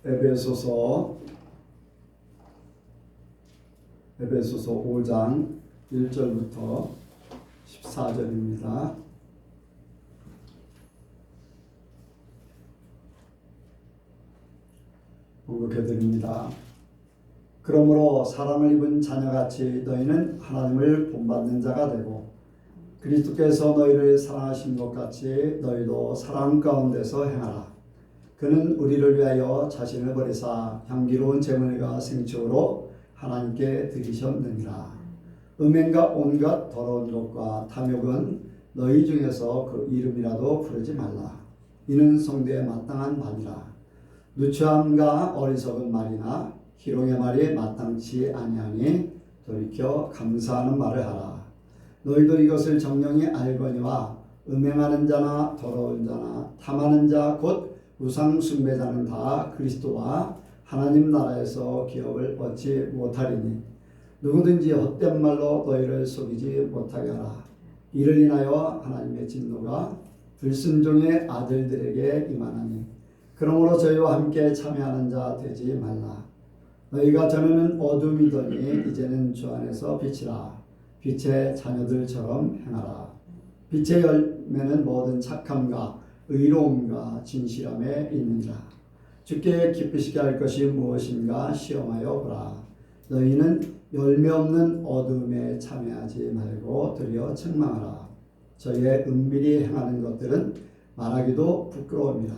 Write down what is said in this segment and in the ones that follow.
에베소서 5장 1절부터 14절입니다. 봉독해드립니다. 그러므로 사랑을 입은 자녀같이 너희는 하나님을 본받는 자가 되고 그리스도께서 너희를 사랑하신 것 같이 너희도 사랑 가운데서 행하라. 그는 우리를 위하여 자신을 버리사 향기로운 제물과 생축으로 하나님께 드리셨느니라. 음행과 온갖 더러운 것과 탐욕은 너희 중에서 그 이름이라도 부르지 말라. 이는 성도에 마땅한 말이라. 누추함과 어리석은 말이나 희롱의 말이 마땅치 아니하니 돌이켜 감사하는 말을 하라. 너희도 이것을 정령이 알거니와 음행하는 자나 더러운 자나 탐하는 자 곧 우상 숭배자는 다 그리스도와 하나님 나라에서 기업을 얻지 못하리니 누구든지 헛된 말로 너희를 속이지 못하게 하라. 이를 인하여 하나님의 진노가 불순종의 아들들에게 임하나니 그러므로 저희와 함께 참여하는 자 되지 말라. 너희가 전에는 어둠이더니 이제는 주 안에서 빛이라. 빛의 자녀들처럼 행하라. 빛의 열매는 모든 착함과 의로움과 진실함에 있느니라. 주께 기쁘시게 할 것이 무엇인가 시험하여 보라. 너희는 열매 없는 어둠에 참여하지 말고 도리어 책망하라. 저의 은밀히 행하는 것들은 말하기도 부끄러움이라.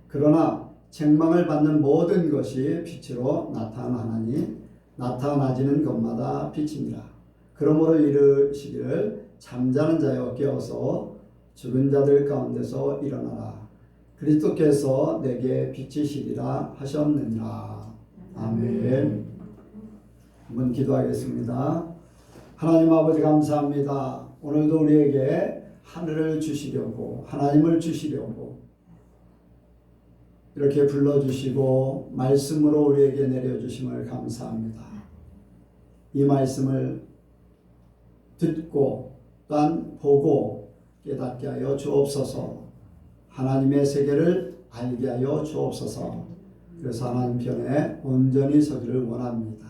그러나 책망을 받는 모든 것이 빛으로 나타나나니 나타나지는 것마다 빛이니라. 그러므로 이르시기를 잠자는 자여 깨어서 죽은 자들 가운데서 일어나라. 그리스도께서 내게 빛이시리라 하셨느니라. 아멘. 한번 기도하겠습니다. 하나님 아버지 감사합니다. 오늘도 우리에게 하늘을 주시려고 하나님을 주시려고 이렇게 불러주시고 말씀으로 우리에게 내려주심을 감사합니다. 이 말씀을 듣고 또한 보고 깨닫게 하여 주옵소서. 하나님의 세계를 알게 하여 주옵소서. 그래서 하나님 편에 온전히 서기를 원합니다.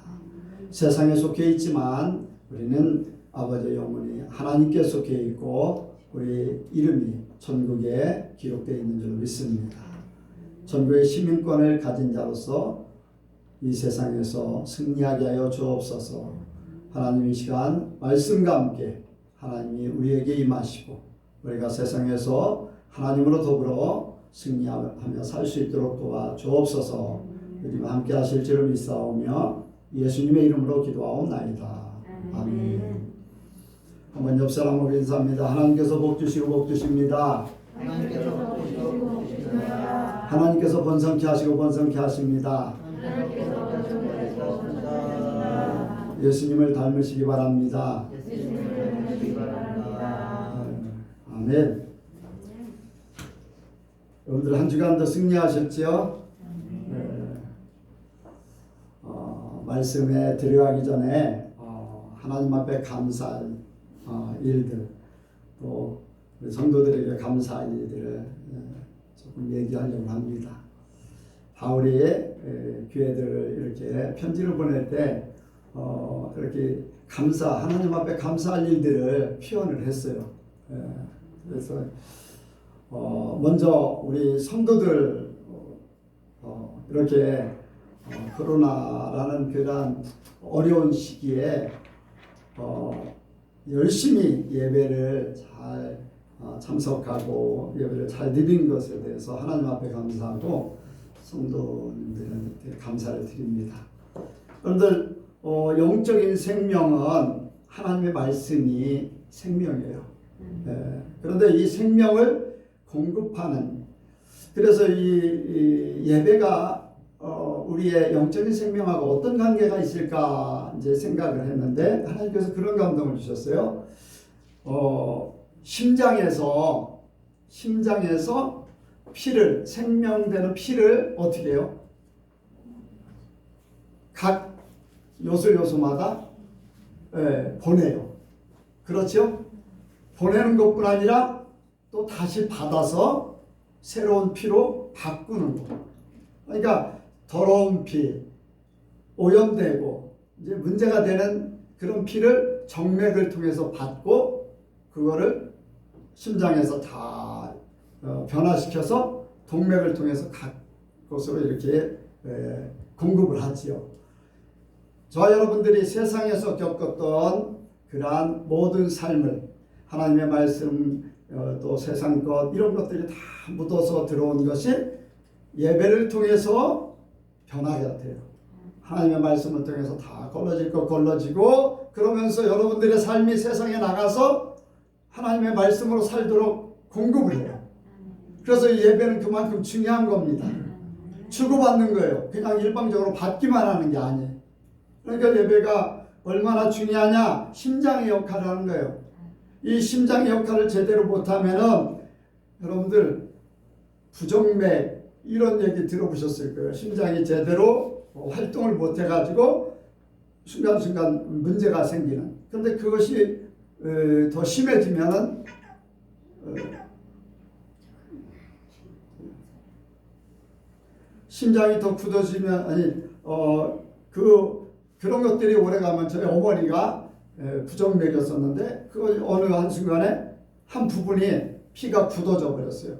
세상에 속해 있지만 우리는 아버지의 영혼이 하나님께 속해 있고 우리 이름이 천국에 기록되어 있는 줄 믿습니다. 천국의 시민권을 가진 자로서 이 세상에서 승리하게 하여 주옵소서. 하나님 이 시간 말씀과 함께 하나님이 우리에게 임하시고 우리가 세상에서 하나님으로 더불어 승리하며 살 수 있도록 도와 주옵소서. 우리와 함께 하실 줄을 믿사오며 예수님의 이름으로 기도하옵나이다. 아멘. 한번 옆 사람으로 인사합니다. 하나님께서 복 주시고 복 주십니다. 하나님께서 번성케 하시고 번성케 하십니다. 예수님을 닮으시기 바랍니다. 아멘. 여러분들 한 주간도 승리하셨죠? 네. 말씀에 들어가기 전에 하나님 앞에 감사할 일들 또 우리 성도들에게 감사할 일들을 조금 얘기하려고 합니다. 바울이 교회들을 이렇게 편지를 보낼 때 이렇게 하나님 앞에 감사할 일들을 표현을 했어요. 그래서 먼저 우리 성도들 이렇게 코로나라는 그런 어려운 시기에 열심히 예배를 잘 참석하고 예배를 잘 드린 것에 대해서 하나님 앞에 감사하고 성도님들한테 감사를 드립니다. 여러분들 영적인 생명은 하나님의 말씀이 생명이에요. 그런데 이 생명을 공급하는 그래서 이 예배가 우리의 영적인 생명하고 어떤 관계가 있을까 이제 생각을 했는데 하나님께서 그런 감동을 주셨어요. 심장에서 피를 생명되는 피를 어떻게 해요? 각 요소마다 보내요. 그렇죠? 보내는 것뿐 아니라 또 다시 받아서 새로운 피로 바꾸는 거. 그러니까 더러운 피, 오염되고 이제 문제가 되는 그런 피를 정맥을 통해서 받고 그거를 심장에서 다 변화시켜서 동맥을 통해서 각 곳으로 이렇게 공급을 하지요. 저와 여러분들이 세상에서 겪었던 그러한 모든 삶을 하나님의 말씀 또 세상 것 이런 것들이 다 묻어서 들어온 것이 예배를 통해서 변화가 돼요. 하나님의 말씀을 통해서 다 걸러질 것 걸러지고 그러면서 여러분들의 삶이 세상에 나가서 하나님의 말씀으로 살도록 공급을 해요. 그래서 예배는 그만큼 중요한 겁니다. 주고받는 거예요. 그냥 일방적으로 받기만 하는 게 아니에요. 그러니까 예배가 얼마나 중요하냐? 심장의 역할을 하는 거예요. 이 심장의 역할을 제대로 못하면은 여러분들 부정맥 이런 얘기 들어보셨을 거예요. 심장이 제대로 활동을 못해가지고 순간순간 문제가 생기는. 근데 그것이 더 심해지면은 심장이 더 굳어지면 그런 것들이 오래가면 저희 어머니가 부정맥이었었는데 그 어느 한순간에 한 부분이 피가 굳어져 버렸어요.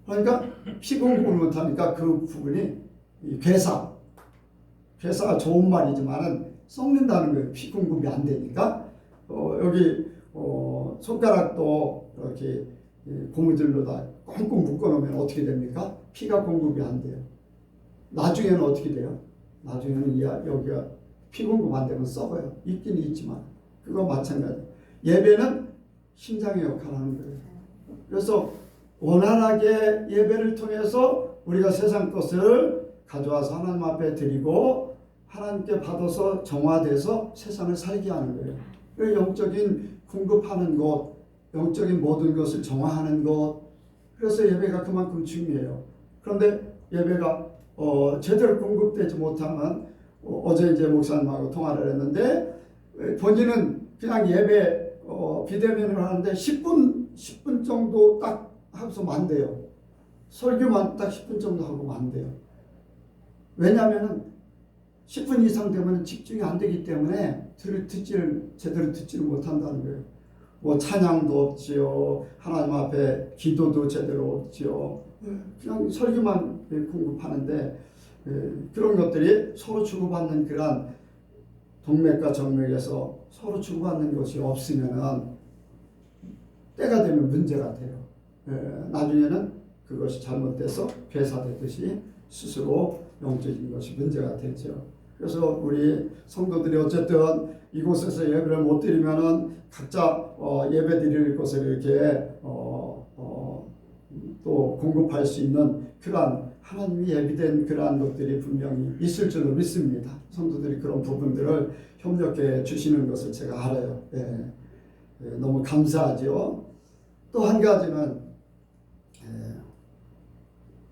그러니까 피 공급을 못하니까 그 부분이 괴사가 좋은 말이지만은 썩는다는 거예요. 피 공급이 안 되니까 여기 손가락도 이렇게 고무줄로다 꽁꽁 묶어놓으면 어떻게 됩니까? 피가 공급이 안 돼요. 나중에는 어떻게 돼요? 나중에는 여기가 피 공급 안 되면 썩어요. 있긴 있지만 그거 마찬가지. 예배는 심장의 역할을 하는 거예요. 그래서 원활하게 예배를 통해서 우리가 세상 것을 가져와서 하나님 앞에 드리고 하나님께 받아서 정화돼서 세상을 살게 하는 거예요. 영적인 공급하는 것, 영적인 모든 것을 정화하는 것. 그래서 예배가 그만큼 중요해요. 그런데 예배가 제대로 공급되지 못하면 어제 이제 목사님하고 통화를 했는데 본인은 그냥 예배 비대면으로 하는데 10분 정도 딱 하고서 만돼요. 설교만 딱 10분 정도 하고 만돼요. 왜냐하면 10분 이상 되면 집중이 안 되기 때문에 제대로 듣지를 못한다는 거예요. 뭐 찬양도 없지요. 하나님 앞에 기도도 제대로 없지요. 그냥 설교만 공급하는데 그런 것들이 서로 주고받는 그런 동맥과 정맥에서 서로 주고받는 것이 없으면은 때가 되면 문제가 돼요. 나중에는 그것이 잘못돼서 괴사되듯이 스스로 영적인 것이 문제가 되죠. 그래서 우리 성도들이 어쨌든 이곳에서 예배를 못 드리면은 각자 예배 드릴 곳을 이렇게 또 공급할 수 있는 그러한 하나님이 예비된 그러한 것들이 분명히 있을 줄로 믿습니다. 성도들이 그런 부분들을 협력해 주시는 것을 제가 알아요. 너무 감사하죠. 또 한 가지는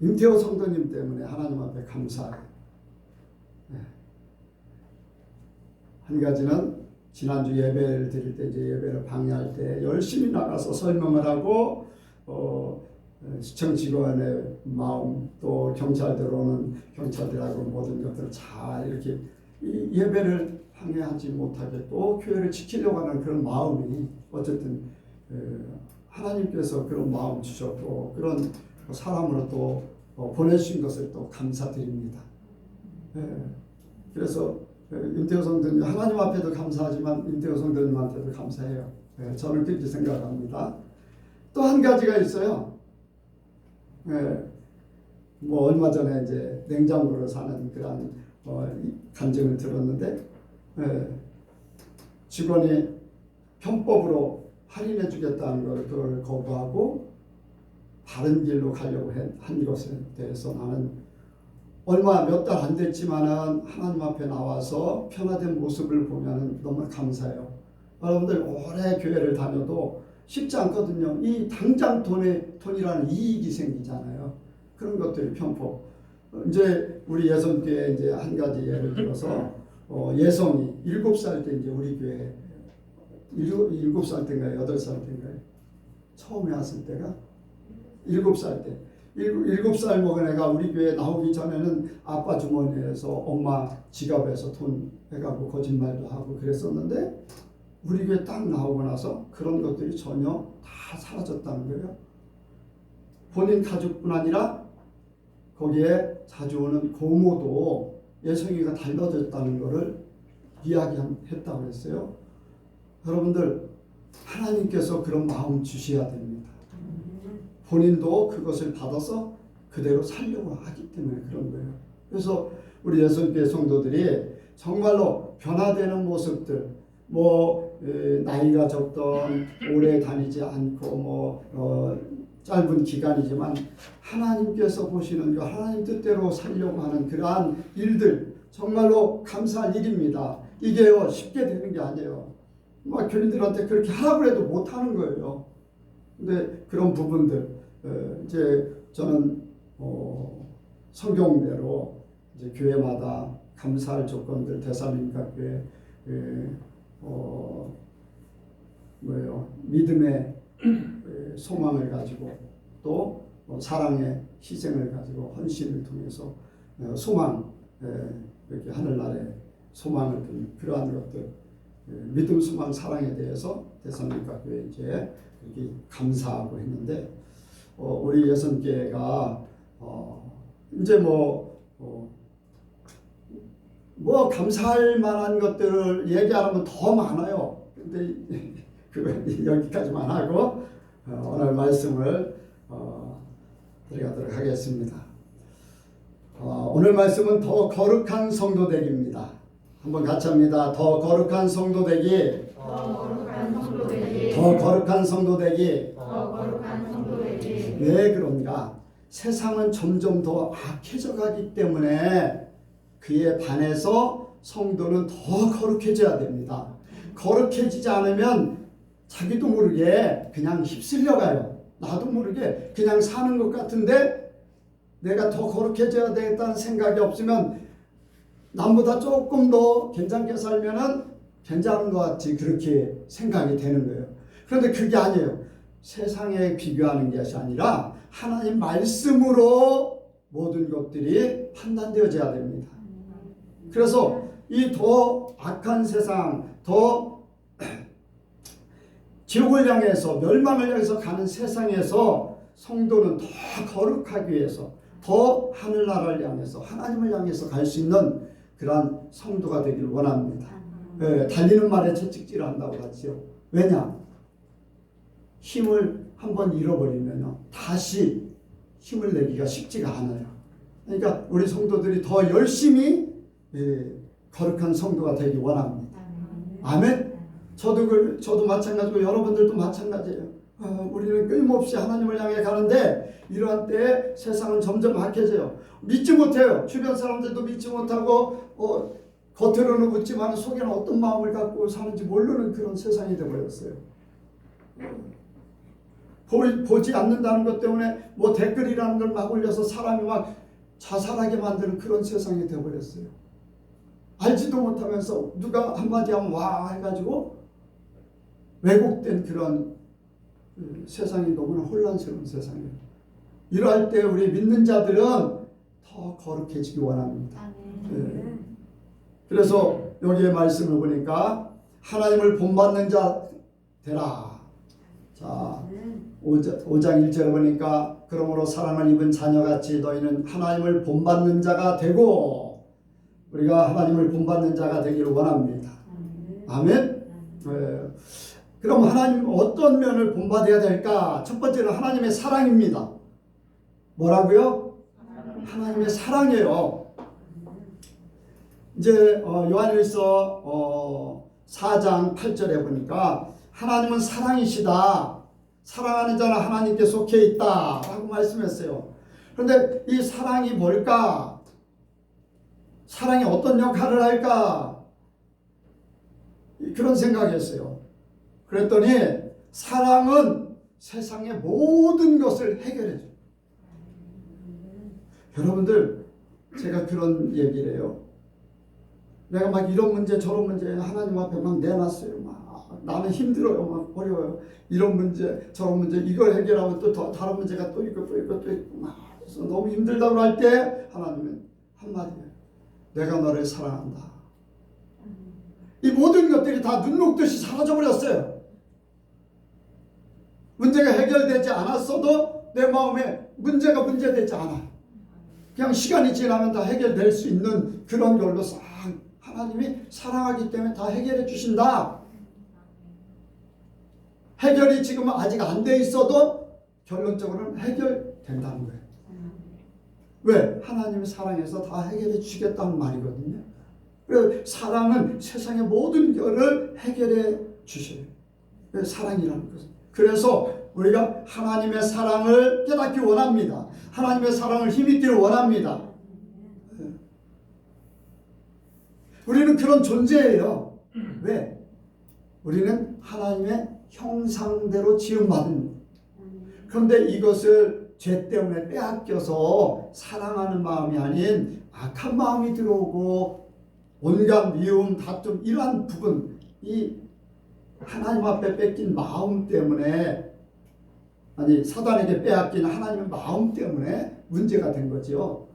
임태호 성도님 때문에 하나님 앞에 감사해요. 한 가지는 지난주 예배를 드릴 때 이제 예배를 방해할 때 열심히 나가서 설명을 하고 시청 직원의 마음 또 경찰들 오는 경찰들하고 모든 것들을 잘 이렇게 이 예배를 방해하지 못하게 또 교회를 지키려고 하는 그런 마음이 어쨌든 하나님께서 그런 마음 주셨고 그런 사람으로 또 보내주신 것을 또 감사드립니다. 그래서 임태호 성도님 하나님 앞에도 감사하지만 임태호 성도님한테도 감사해요. 저는 그렇게 생각합니다. 또 한 가지가 있어요. 뭐 얼마 전에 이제 냉장고를 사는 그런 간증을 들었는데 직원이 편법으로 할인해 주겠다는 걸 그걸 거부하고 다른 길로 가려고 한 것에 대해서 나는 얼마 몇 달 안 됐지만은 하나님 앞에 나와서 변화된 모습을 보면 너무 감사해요. 여러분들 오래 교회를 다녀도 쉽지 않거든요. 이 당장 돈이라는 이익이 생기잖아요. 그런 것들이 편법. 이제 우리 예성교회 이제 한 가지 예를 들어서 예성이 7살 때 이제 우리 교회 7살 때인가요? 8살 때인가요? 처음에 왔을 때가 7살 때 일곱 살 먹은 애가 우리 교회 나오기 전에는 아빠 주머니에서 엄마 지갑에서 돈 해가고 거짓말도 하고 그랬었는데 우리 교회 딱 나오고 나서 그런 것들이 전혀 다 사라졌다는 거예요. 본인 가족뿐 아니라 거기에 자주 오는 고모도 예성이가 달라졌다는 것을 이야기했다고 했어요. 여러분들, 하나님께서 그런 마음 주셔야 됩니다. 본인도 그것을 받아서 그대로 살려고 하기 때문에 그런 거예요. 그래서 우리 예수님의 성도들이 정말로 변화되는 모습들, 나이가 적던 오래 다니지 않고 짧은 기간이지만 하나님께서 보시는 거 하나님 뜻대로 살려고 하는 그러한 일들 정말로 감사할 일입니다. 이게요 쉽게 되는 게 아니에요. 막 교인들한테 그렇게 하라고 해도 못하는 거예요. 근데 그런 부분들 이제 저는 성경대로 이제 교회마다 감사할 조건들 대사님과 교회 믿음의 소망을 가지고 또 사랑의 희생을 가지고 헌신을 통해서 소망 이렇게 하늘나라에 소망을 둔 그러한 것들 믿음, 소망, 사랑에 대해서 대선님과 교회 이제 그렇게 감사하고 했는데 우리 예선교회가 이제 감사할 만한 것들을 얘기하면 더 많아요. 근데 그건 여기까지만 하고 오늘 말씀을 들어가도록 하겠습니다. 오늘 말씀은 더 거룩한 성도 되기입니다. 한번 같이 합니다. 더 거룩한 성도 되기. 더 거룩한 성도 되기. 더 거룩한 성도 되기. 더 거룩한 성도 되기. 왜 그런가? 세상은 점점 더 악해져 가기 때문에 그에 반해서 성도는 더 거룩해져야 됩니다. 거룩해지지 않으면 자기도 모르게 그냥 휩쓸려 가요. 나도 모르게 그냥 사는 것 같은데 내가 더 거룩해져야 되겠다는 생각이 없으면 남보다 조금 더 괜찮게 살면은 괜찮은 것 같이 그렇게 생각이 되는 거예요. 그런데 그게 아니에요. 세상에 비교하는 것이 아니라 하나님 말씀으로 모든 것들이 판단되어져야 됩니다. 그래서 이 더 악한 세상, 더 지옥을 향해서 멸망을 향해서 가는 세상에서 성도는 더 거룩하기 위해서 더 하늘나라를 향해서 하나님을 향해서 갈 수 있는 그러한 성도가 되기를 원합니다. 달리는 말에 채찍질을 한다고 하죠. 왜냐? 힘을 한번 잃어버리면 다시 힘을 내기가 쉽지가 않아요. 그러니까 우리 성도들이 더 열심히 거룩한 성도가 되기 원합니다. 아멘. 저도 마찬가지고 여러분들도 마찬가지예요. 우리는 끊임없이 하나님을 향해 가는데 이러한 때에 세상은 점점 악해져요. 믿지 못해요. 주변 사람들도 믿지 못하고 겉으로는 묻지만 속에는 어떤 마음을 갖고 사는지 모르는 그런 세상이 되어버렸어요. 보지 않는다는 것 때문에 댓글이라는 걸 막 올려서 사람이 막 자살하게 만드는 그런 세상이 되어버렸어요. 알지도 못하면서 누가 한마디 하면 와 해가지고 왜곡된 그런 세상이 너무나 혼란스러운 세상이에요. 이러할 때 우리 믿는 자들은 더 거룩해지기 원합니다. 그래서 여기에 말씀을 보니까 하나님을 본받는 자 되라. 자, 5장 1절에 보니까 그러므로 사랑을 입은 자녀같이 너희는 하나님을 본받는 자가 되고 우리가 하나님을 본받는 자가 되기를 원합니다. 아멘. 그럼 하나님 어떤 면을 본받아야 될까? 첫 번째는 하나님의 사랑입니다. 뭐라고요? 하나님의 사랑이에요. 이제 요한일서 4장 8절에 보니까 하나님은 사랑이시다. 사랑하는 자는 하나님께 속해 있다 라고 말씀했어요. 그런데 이 사랑이 뭘까? 사랑이 어떤 역할을 할까? 그런 생각이었어요. 그랬더니 사랑은 세상의 모든 것을 해결해줘요. 여러분들, 제가 그런 얘기를 해요. 내가 막 이런 문제 저런 문제 하나님 앞에 막 내놨어요. 막 나는 힘들어요. 막 어려워요. 이런 문제, 저런 문제, 이걸 해결하면 또 다른 문제가 또 있고 또 있고 또 있고 막 그래서 너무 힘들다고 할 때 하나님은 한마디예요. 내가 너를 사랑한다. 이 모든 것들이 다 눈 녹듯이 사라져버렸어요. 문제가 해결되지 않았어도 내 마음에 문제가 문제되지 않아. 그냥 시간이 지나면 다 해결될 수 있는 그런 걸로 싹 하나님이 사랑하기 때문에 다 해결해 주신다. 해결이 지금 아직 안 돼 있어도 결론적으로는 해결된다는 거예요. 왜? 하나님이 사랑해서 다 해결해 주시겠다는 말이거든요. 그래서 사랑은 세상의 모든 결을 해결해 주셔요. 사랑이라는 것은. 그래서 우리가 하나님의 사랑을 깨닫기 원합니다. 하나님의 사랑을 힘있기를 원합니다. 우리는 그런 존재예요. 왜? 우리는 하나님의 형상대로 지음받은. 그런데 이것을 죄 때문에 빼앗겨서 사랑하는 마음이 아닌 악한 마음이 들어오고 온갖 미움, 다툼 이러한 부분, 이 하나님 앞에 뺏긴 마음 때문에, 아니 사단에게 빼앗긴 하나님의 마음 때문에 문제가 된 거죠.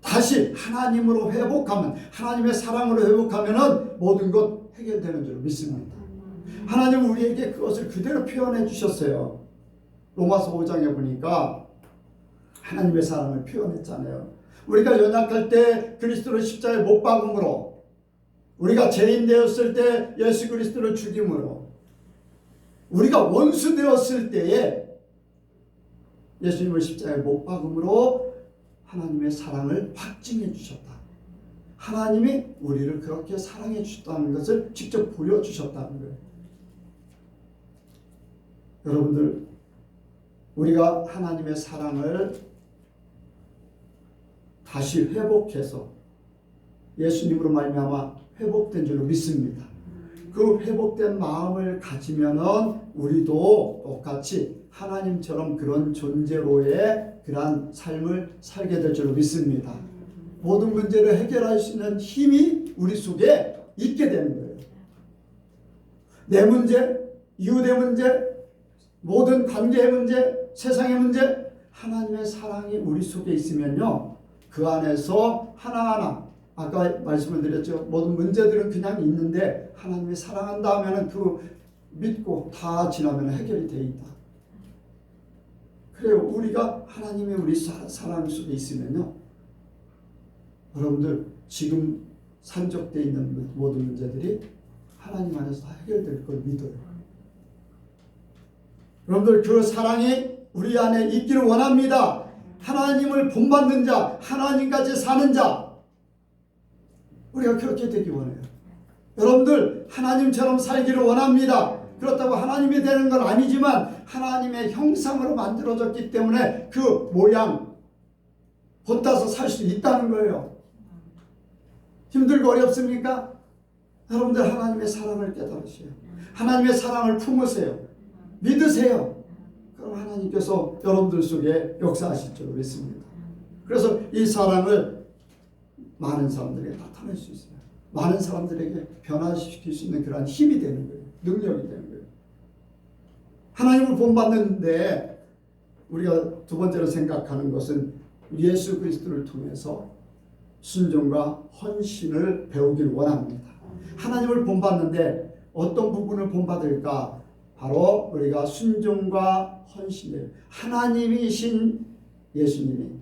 다시 하나님으로 회복하면, 하나님의 사랑으로 회복하면은 모든 것 해결되는 줄 믿습니다. 하나님은 우리에게 그것을 그대로 표현해 주셨어요. 로마서 5장에 보니까 하나님의 사랑을 표현했잖아요. 우리가 연약할 때 그리스도를 십자가에 못 박음으로, 우리가 죄인 되었을 때 예수 그리스도를 죽임으로, 우리가 원수 되었을 때에 예수님을 십자가에 못 박음으로 하나님의 사랑을 확증해 주셨다. 하나님이 우리를 그렇게 사랑해 주셨다는 것을 직접 보여주셨다는 거예요. 여러분들, 우리가 하나님의 사랑을 다시 회복해서 예수님으로 말미암아 회복된 줄로 믿습니다. 그 회복된 마음을 가지면은 우리도 똑같이 하나님처럼 그런 존재로의 그러한 삶을 살게 될 줄로 믿습니다. 모든 문제를 해결할 수 있는 힘이 우리 속에 있게 되는 거예요. 내 문제, 이웃의 문제, 모든 관계의 문제, 세상의 문제, 하나님의 사랑이 우리 속에 있으면요, 그 안에서 하나하나, 아까 말씀을 드렸죠. 모든 문제들은 그냥 있는데 하나님이 사랑한다 하면은 그 믿고 다 지나면 해결이 되어 있다. 그래요. 우리가 하나님의 우리 사랑 속에 있으면요, 여러분들 지금 산적되어 있는 모든 문제들이 하나님 안에서 다 해결될 걸 믿어요. 여러분들 그 사랑이 우리 안에 있기를 원합니다. 하나님을 본받는 자, 하나님까지 사는 자, 우리가 그렇게 되기 원해요. 여러분들 하나님처럼 살기를 원합니다. 그렇다고 하나님이 되는 건 아니지만 하나님의 형상으로 만들어졌기 때문에 그 모양 본따서 살 수 있다는 거예요. 힘들고 어렵습니까? 여러분들 하나님의 사랑을 깨달으세요. 하나님의 사랑을 품으세요. 믿으세요. 그럼 하나님께서 여러분들 속에 역사하실 줄 믿습니다. 그래서 이 사랑을 많은 사람들에게 나타낼 수 있어요. 많은 사람들에게 변화시킬 수 있는 그런 힘이 되는 거예요. 능력이 되는 거예요. 하나님을 본받는데 우리가 두 번째로 생각하는 것은 예수 그리스도를 통해서 순종과 헌신을 배우길 원합니다. 하나님을 본받는데 어떤 부분을 본받을까? 바로 우리가 순종과 헌신을, 하나님이신 예수님이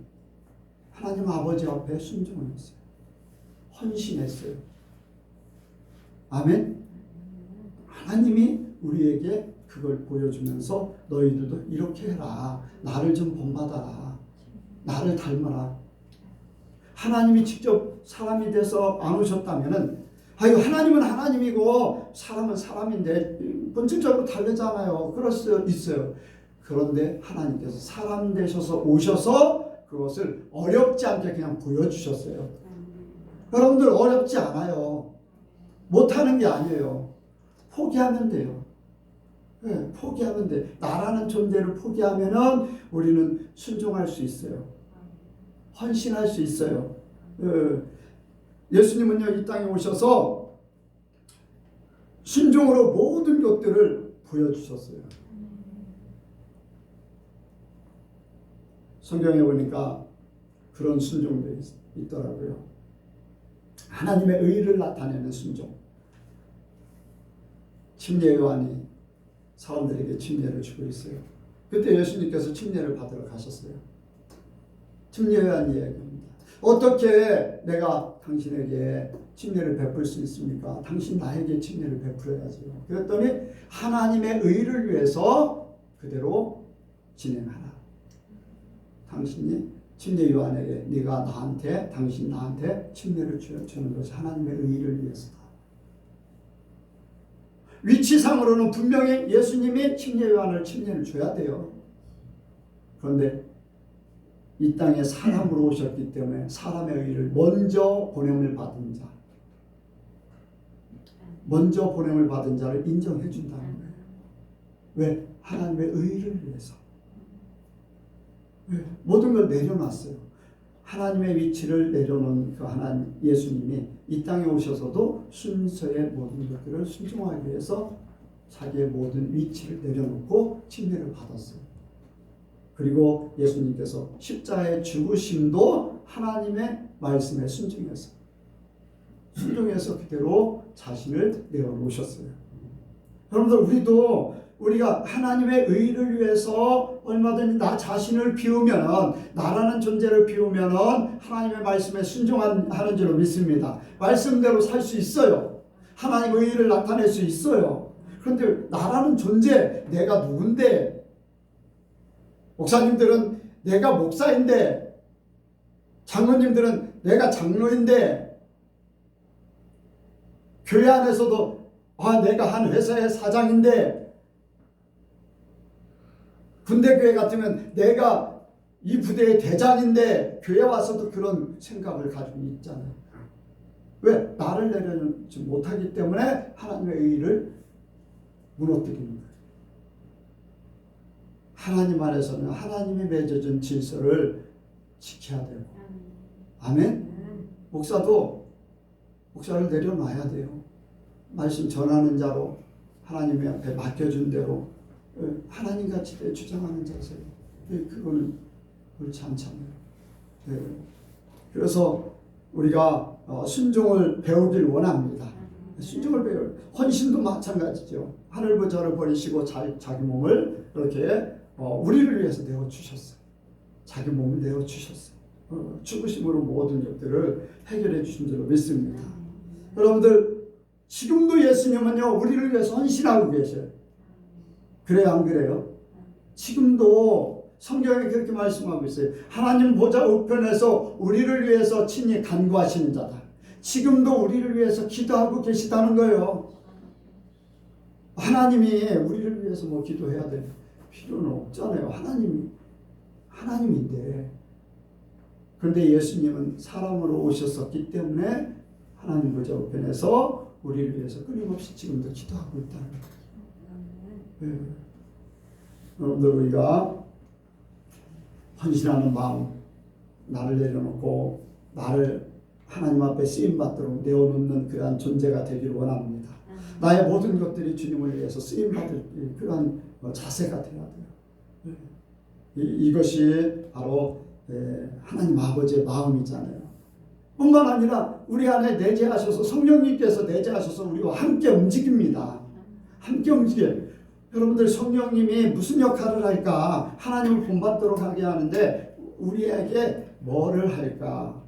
하나님 아버지 앞에 순종을 했어요. 헌신했어요. 아멘. 하나님이 우리에게 그걸 보여주면서 너희들도 이렇게 해라. 나를 좀 본받아라. 나를 닮아라. 하나님이 직접 사람이 돼서 안 오셨다면은, 아유, 하나님은 하나님이고 사람은 사람인데 본질적으로 다르잖아요. 그럴 수 있어요. 그런데 하나님께서 사람 되셔서 오셔서 그것을 어렵지 않게 그냥 보여주셨어요. 여러분들 어렵지 않아요. 못하는 게 아니에요. 포기하면 돼요. 네, 포기하면 돼. 나라는 존재를 포기하면은 우리는 순종할 수 있어요. 헌신할 수 있어요. 예수님은요, 이 땅에 오셔서 순종으로 모든 것들을 보여주셨어요. 성경에 보니까 그런 순종도 있더라고요. 하나님의 의를 나타내는 순종. 침례 요한이 사람들에게 침례를 주고 있어요. 그때 예수님께서 침례를 받으러 가셨어요. 침례 요한 이야기입니다. 어떻게 내가 당신에게 침례를 베풀 수 있습니까? 당신 나에게 침례를 베풀어야지요. 그랬더니 하나님의 의를 위해서 그대로 진행하라. 당신이 침례 요한에게 네가 나한테 당신 나한테 침례를 주는 것이 하나님의 의를 위해서다. 위치상으로는 분명히 예수님이 침례 요한을 침례를 줘야 돼요. 그런데 이 땅에 사람으로 오셨기 때문에 사람의 의를 먼저 보냄을 받은 자, 먼저 보냄을 받은 자를 인정해 준다는 거예요. 왜? 하나님의 의를 위해서. 왜? 모든 걸 내려놨어요. 하나님의 위치를 내려놓은 그 하나님 예수님이 이 땅에 오셔서도 순서의 모든 것들을 순종하기 위해서 자기의 모든 위치를 내려놓고 침례를 받았어요. 그리고 예수님께서 십자가의 죽으심도 하나님의 말씀에 순종해서 그대로 자신을 내어놓으셨어요. 여러분들 우리가 하나님의 의를 위해서 얼마든지 나 자신을 비우면 나라는 존재를 비우면 하나님의 말씀에 순종하는 줄로 믿습니다. 말씀대로 살 수 있어요. 하나님의 의를 나타낼 수 있어요. 그런데 나라는 존재, 내가 누군데? 목사님들은 내가 목사인데, 장로님들은 내가 장로인데, 교회 안에서도 내가 한 회사의 사장인데, 군대교회 같으면 내가 이 부대의 대장인데, 교회 와서도 그런 생각을 가지고 있잖아요. 왜? 나를 내려놓지 못하기 때문에 하나님의 의를 무너뜨리는 거예요. 하나님 안에서는 하나님이 맺어준 질서를 지켜야 되고, 아멘? 목사를 내려놔야 돼요. 말씀 전하는 자로 하나님의 앞에 맡겨준 대로 하나님같이 주장하는 자세요. 그거는 옳지 않잖아요. 그래서 우리가 순종을 배우길 원합니다. 순종을 배울 헌신도 마찬가지죠. 하늘과 저를 버리시고 자기 몸을 이렇게 우리를 위해서 내어주셨어요. 자기 몸을 내어주셨어요. 죽으심으로 모든 것들을 해결해 주신 줄로 믿습니다. 여러분들 지금도 예수님은요 우리를 위해서 헌신하고 계셔요. 그래요, 안 그래요? 지금도 성경에 그렇게 말씀하고 있어요. 하나님 보좌 우편에서 우리를 위해서 친히 간구하시는 자다. 지금도 우리를 위해서 기도하고 계시다는 거예요. 하나님이 우리를 위해서 뭐 기도해야 될 필요는 없잖아요. 하나님인데. 그런데 예수님은 사람으로 오셨었기 때문에 하나님 보좌 우편에서 우리를 위해서 끊임없이 지금도 기도하고 있다는 거예요. 여러분들 우리가 헌신하는 마음, 나를 내려놓고 나를 하나님 앞에 쓰임받도록 내어놓는 그러한 존재가 되기를 원합니다. 나의 모든 것들이 주님을 위해서 쓰임받을 그러한 자세가 되어야 돼요. 이것이 바로 하나님 아버지의 마음이잖아요. 뿐만 아니라 우리 안에 내재하셔서 성령님께서 내재하셔서 우리와 함께 움직입니다. 함께 움직여요. 여러분들 성령님이 무슨 역할을 할까? 하나님을 본받도록 하게 하는데 우리에게 뭐를 할까?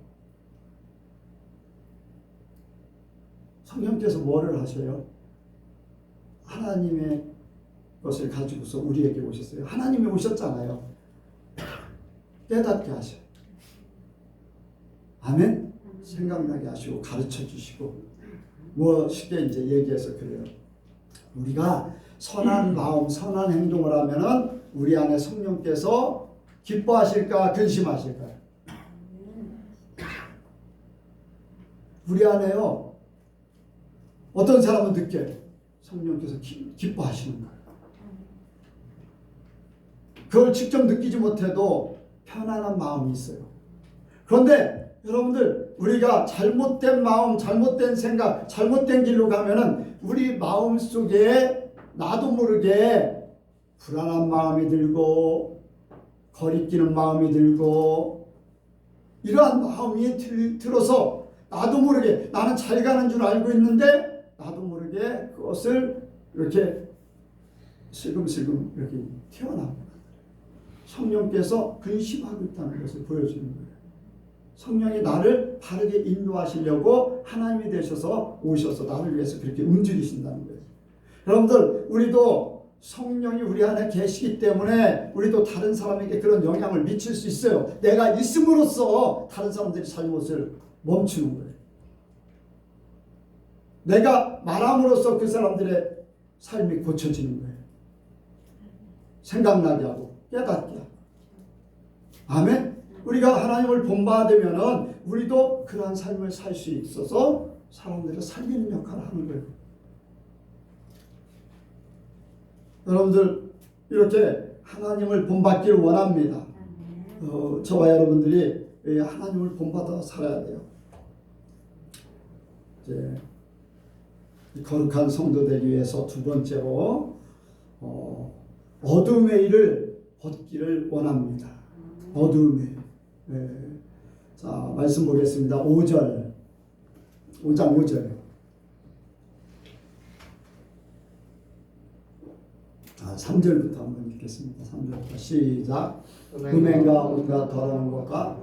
성령께서 뭐를 하셔요? 하나님의 것을 가지고서 우리에게 오셨어요. 하나님이 오셨잖아요. 깨닫게 하셔요. 아멘? 생각나게 하시고 가르쳐 주시고 뭐 쉽게 이제 얘기해서 그래요. 우리가 선한 마음, 선한 행동을 하면은 우리 안에 성령께서 기뻐하실까 근심하실까요? 우리 안에요. 어떤 사람은 느껴요. 성령께서 기뻐하시는 거예요. 그걸 직접 느끼지 못해도 편안한 마음이 있어요. 그런데 여러분들 우리가 잘못된 마음, 잘못된 생각, 잘못된 길로 가면은 우리 마음 속에 나도 모르게 불안한 마음이 들고 거리끼는 마음이 들고 이러한 마음이 들어서 나도 모르게 나는 잘 가는 줄 알고 있는데 나도 모르게 그것을 이렇게 슬금슬금 이렇게 튀어나옵니다. 성령께서 근심하고 있다는 것을 보여주는 거예요. 성령이 나를 바르게 인도하시려고 하나님이 되셔서 오셔서 나를 위해서 그렇게 움직이신다는 거예요. 여러분들 우리도 성령이 우리 안에 계시기 때문에 우리도 다른 사람에게 그런 영향을 미칠 수 있어요. 내가 있음으로써 다른 사람들이 잘못을 멈추는 거예요. 내가 말함으로써 그 사람들의 삶이 고쳐지는 거예요. 생각나게 하고 깨닫게 하고. 아멘. 우리가 하나님을 본받으면은 우리도 그러한 삶을 살 수 있어서 사람들을 살리는 역할을 하는 거예요. 여러분들 이렇게 하나님을 본받기를 원합니다. 저와 여러분들이 하나님을 본받아 살아야 돼요. 이제 거룩한 성도 되기 위해서 두 번째로 어둠의 일을 벗기를 원합니다. 어둠의 자 말씀 보겠습니다. 5장 5절 3절부터 한번 읽겠습니다. 3절부터 시작. 음행과 온갖 더러운 것과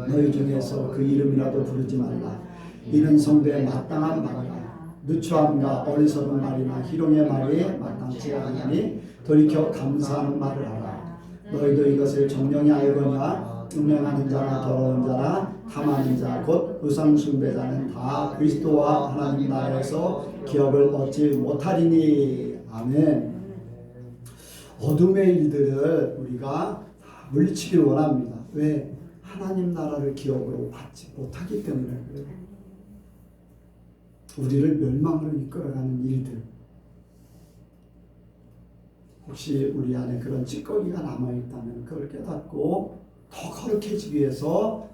너희 중에서 그 이름이라도 부르지 말라. 이는 성도의 마땅한 말이라. 누추함과 어리석은 말이나 희롱의 말이 마땅치 않으니 돌이켜 감사하는 말을 하라. 너희도 이것을 정령이 알거냐. 음행하는 자나 더러운 자나 탐하는 자 곧 우상 숭배자는 다 그리스도와 하나님 나라에서 기업을 얻지 못하리니. 아멘. 어둠의 일들을 우리가 물리치기를 원합니다. 왜? 하나님 나라를 기업으로 받지 못하기 때문에 그래요. 우리를 멸망으로 이끌어가는 일들. 혹시 우리 안에 그런 찌꺼기가 남아있다면 그걸 깨닫고 더 거룩해지기 위해서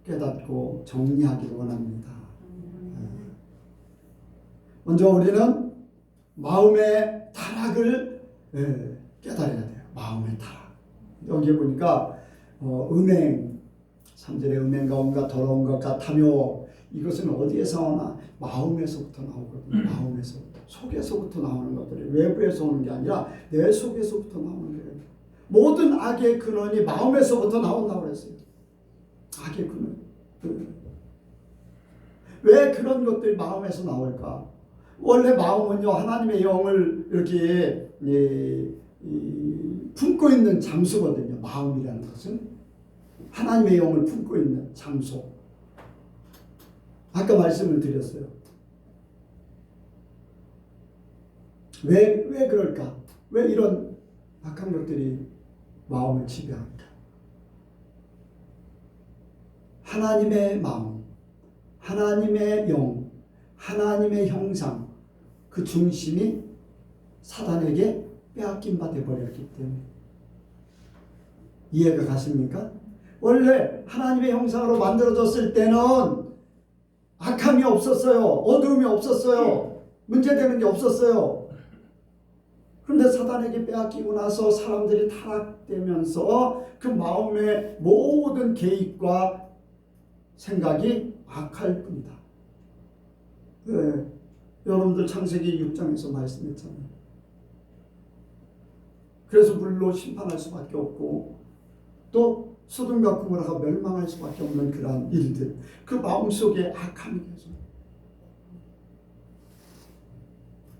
깨닫고 정리하기를 원합니다. 먼저 우리는 마음의 타락을 깨달아야 돼요. 마음의 타락. 여기 보니까 음행, 3절에 음행과 온갖 더러운 것과 탐욕, 이것은 어디에서 나오나? 마음에서부터 나오거든요. 마음에서부터. 속에서부터 나오는 것들이 외부에서 오는 게 아니라 내 속에서부터 나오는 거예요. 모든 악의 근원이 마음에서부터 나온다고 그랬어요. 악의 근원. 왜 그런 것들이 마음에서 나올까? 원래 마음은요, 하나님의 영을 이렇게 품고 있는 장소거든요. 마음이라는 것은 하나님의 영을 품고 있는 장소. 아까 말씀을 드렸어요. 왜 그럴까? 왜 이런 악한 것들이 마음을 지배할까? 하나님의 마음, 하나님의 영, 하나님의 형상, 그 중심이 사단에게 빼앗긴 바 되어버렸기 때문에. 이해가 가십니까? 원래 하나님의 형상으로 만들어졌을 때는 악함이 없었어요. 어두움이 없었어요. 문제되는 게 없었어요. 그런데 사단에게 빼앗기고 나서 사람들이 타락되면서 그 마음의 모든 계획과 생각이 악할 뿐이다. 네. 여러분들 창세기 6장에서 말씀했잖아요. 그래서 물로 심판할 수밖에 없고 또 소돔과 고모라가 멸망할 수밖에 없는 그러한 일들, 그 마음속에 악함이 계속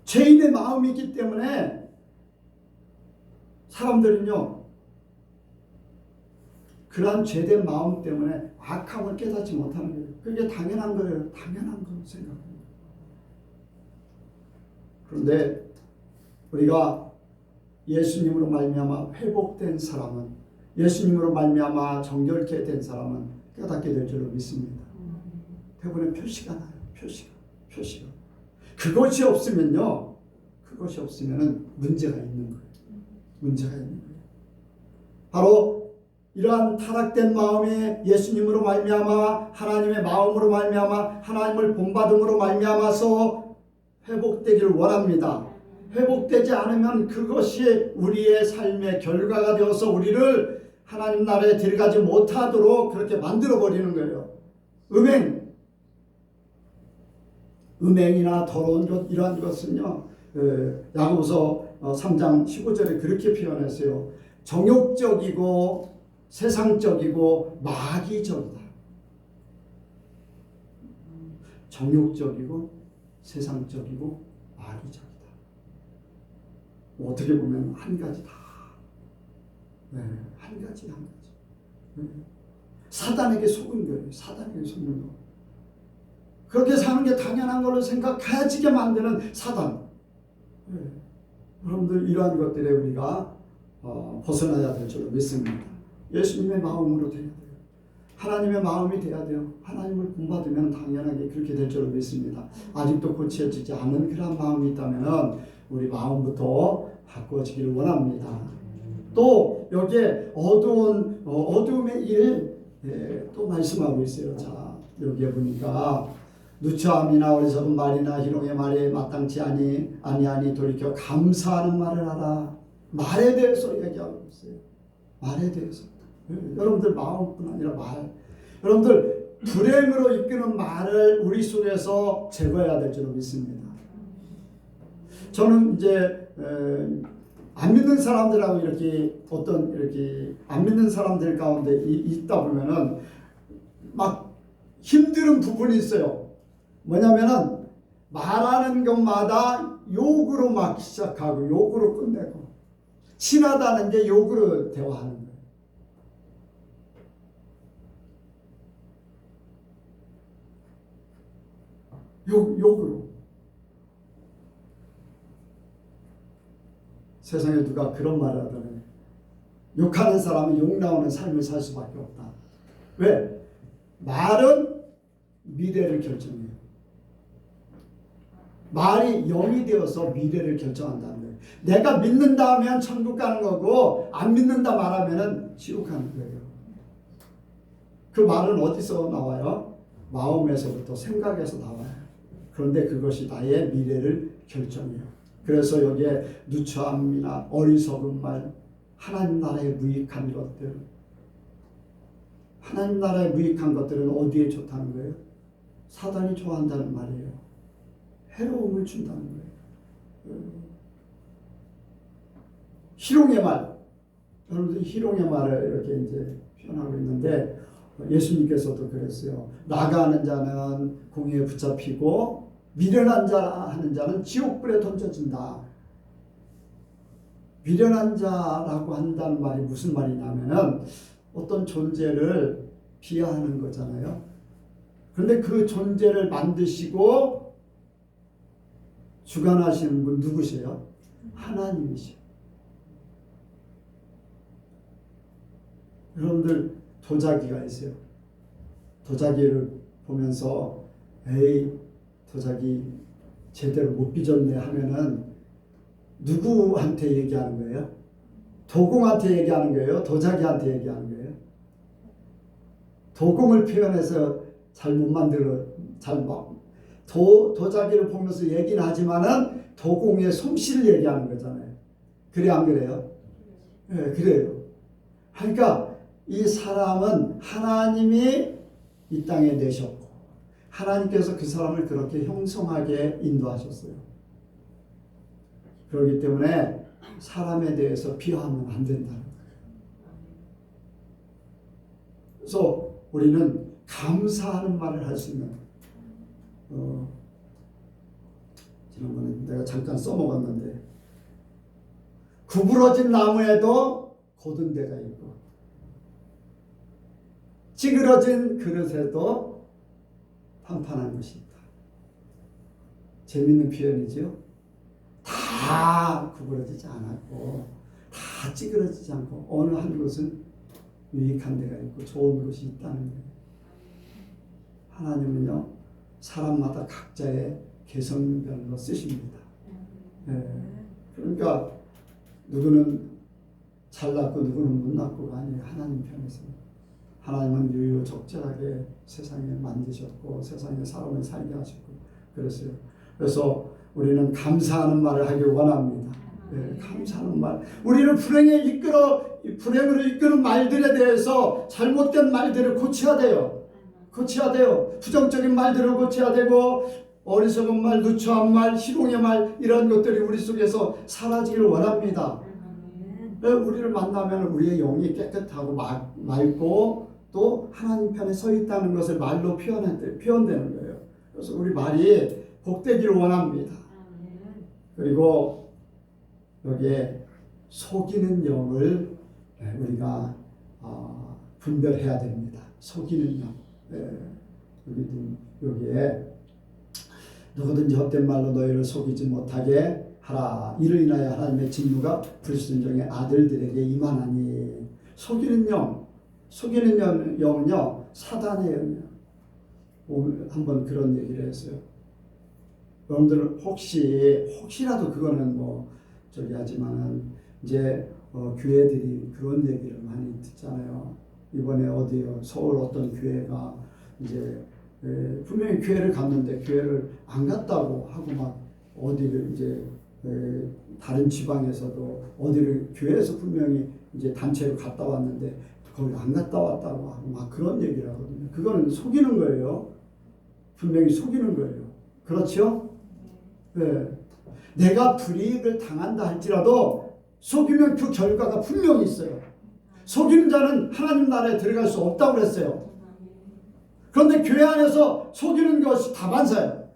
죄인의 마음이기 때문에 사람들은요 그러한 죄된 마음 때문에 악함을 깨닫지 못하는 거예요. 그게 당연한 거예요. 당연한 거 생각합니다. 그런데 우리가 예수님으로 말미암아 회복된 사람은, 예수님으로 말미암아 정결케 된 사람은 깨닫게 될 줄로 믿습니다. 대부분의 표시가 나요. 표시가. 그것이 없으면요, 그것이 없으면은 문제가 있는 거예요. 문제가 있는 거예요. 바로 이러한 타락된 마음이 예수님으로 말미암아 하나님의 마음으로 말미암아 하나님을 본받음으로 말미암아서 회복되기를 원합니다. 회복되지 않으면 그것이 우리의 삶의 결과가 되어서 우리를 하나님 나라에 들어가지 못하도록 그렇게 만들어버리는 거예요. 음행이나 더러운 것 이러한 것은요, 야고보서 3장 15절에 그렇게 표현했어요. 정욕적이고 세상적이고 마귀적이다. 정욕적이고 세상적이고 마귀적이다. 어떻게 보면 한 가지다. 한 가지. 사단에게 속은 거예요. 사단에게 속는 거. 그렇게 사는 게 당연한 걸로 생각해지게 만드는 사단. 여러분들 이러한 것들에 우리가 벗어나야 될 줄로 믿습니다. 예수님의 마음으로 돼야 돼요. 하나님의 마음이 돼야 돼요. 하나님을 본받으면 당연하게 그렇게 될 줄로 믿습니다. 아직도 고쳐지지 않은 그런 마음이 있다면 우리 마음부터 바꿔지기를 원합니다. 또 여기에 어두움의 일 또 말씀하고 있어요. 자, 여기에 보니까 누추함이나 어리석은 말이나 희롱의 말에 마땅치 아니하니 돌이켜 감사하는 말을 하라. 말에 대해서 얘기하고 있어요. 말에 대해서. 여러분들 마음뿐 아니라 말. 여러분들 불행으로 이끄는 말을 우리 속에서 제거해야 될 줄로 믿습니다. 저는 이제 안 믿는 사람들하고 이렇게 안 믿는 사람들 가운데 있다 보면은 막 힘든 부분이 있어요. 뭐냐면은 말하는 것마다 욕으로 막 시작하고 욕으로 끝내고 친하다는 게 욕으로 대화하는 거예요. 욕으로. 세상에 누가 그런 말을 하더니 욕하는 사람은 욕 나오는 삶을 살 수밖에 없다. 왜? 말은 미래를 결정해요. 말이 영이 되어서 미래를 결정한다는 거예요. 내가 믿는다 하면 천국 가는 거고 안 믿는다 말하면 지옥 가는 거예요. 그 말은 어디서 나와요? 마음에서부터 생각에서 나와요. 그런데 그것이 나의 미래를 결정해요. 그래서 여기에 누추함이나 어리석은 말, 하나님 나라에 무익한 것들, 하나님 나라에 무익한 것들은 어디에 좋다는 거예요? 사단이 좋아한다는 말이에요. 해로움을 준다는 거예요. 희롱의 말, 여러분들 희롱의 말을 이렇게 이제 표현하고 있는데 예수님께서도 그랬어요. 나가는 자는 공의에 붙잡히고 미련한 자 하는 자는 지옥불에 던져진다. 미련한 자라고 한다는 말이 무슨 말이냐면은 어떤 존재를 비하하는 거잖아요. 그런데 그 존재를 만드시고 주관하시는 분 누구세요? 하나님이시요. 여러분들 도자기가 있어요. 도자기를 보면서 에이 도자기 제대로 못 빚었네 하면은 누구한테 얘기하는 거예요? 도공한테 얘기하는 거예요? 도자기한테 얘기하는 거예요? 도공을 표현해서 잘 못 만들어 도자기를 보면서 얘기는 하지만은 도공의 솜씨를 얘기하는 거잖아요. 그래 안 그래요? 네, 그래요. 그러니까 이 사람은 하나님이 이 땅에 내셨고 하나님께서 그 사람을 그렇게 형성하게 인도하셨어요. 그렇기 때문에 사람에 대해서 비하하면 안 된다는 거예요. 그래서 우리는 감사하는 말을 할 수 있는 지난번에 내가 잠깐 써먹었는데 구부러진 나무에도 곧은 데가 있고 찌그러진 그릇에도 판판한 것이 있다. 재밌는 표현이죠. 다 구부러지지 않았고 다 찌그러지지 않고 어느 한 곳은 유익한 데가 있고 좋은 곳이 있다는 거예요. 하나님은요 사람마다 각자의 개성별로 쓰십니다. 네. 그러니까 누구는 잘났고 누구는 못났고가 아니에요. 하나님 편에서. 하나님은 유유적절하게 세상에 만드셨고 세상에 사람을 살게 하셨고 그랬어요. 그래서 우리는 감사하는 말을 하길 원합니다. 네, 감사하는 말. 우리를 불행으로 이끄는 말들에 대해서 잘못된 말들을 고쳐야 돼요. 고쳐야 돼요. 부정적인 말들을 고쳐야 되고 어리석은 말, 누추한 말, 희롱의 말 이런 것들이 우리 속에서 사라지기를 원합니다. 우리를 만나면 우리의 영이 깨끗하고 맑고 또 하나님 편에 서 있다는 것을 말로 표현되는 거예요. 그래서 우리 말이 복되기를 원합니다. 그리고 여기에 속이는 영을 우리가 분별해야 됩니다. 속이는 영. 여기에 누구든지 헛된 말로 너희를 속이지 못하게 하라. 이를 인하여 하나님의 진노가 불순종의 아들들에게 임하나니. 속이는 영은요 사단의 영이에요. 오늘 한번 그런 얘기를 했어요. 여러분들 혹시라도 그거는 하지만은 이제 교회들이 그런 얘기를 많이 듣잖아요. 이번에 어디요 서울 어떤 교회가 이제 분명히 교회를 갔는데 교회를 안 갔다고 하고 막 어디를 이제 다른 지방에서도 어디를 교회에서 분명히 이제 단체로 갔다 왔는데 거기 안 갔다 왔다고 하고 막 그런 얘기를 하거든요. 그거는 속이는 거예요. 분명히 속이는 거예요. 그렇죠? 네. 내가 불이익을 당한다 할지라도 속이면 그 결과가 분명히 있어요. 속이는 자는 하나님 나라에 들어갈 수 없다고 그랬어요. 그런데 교회 안에서 속이는 것이 다반사예요.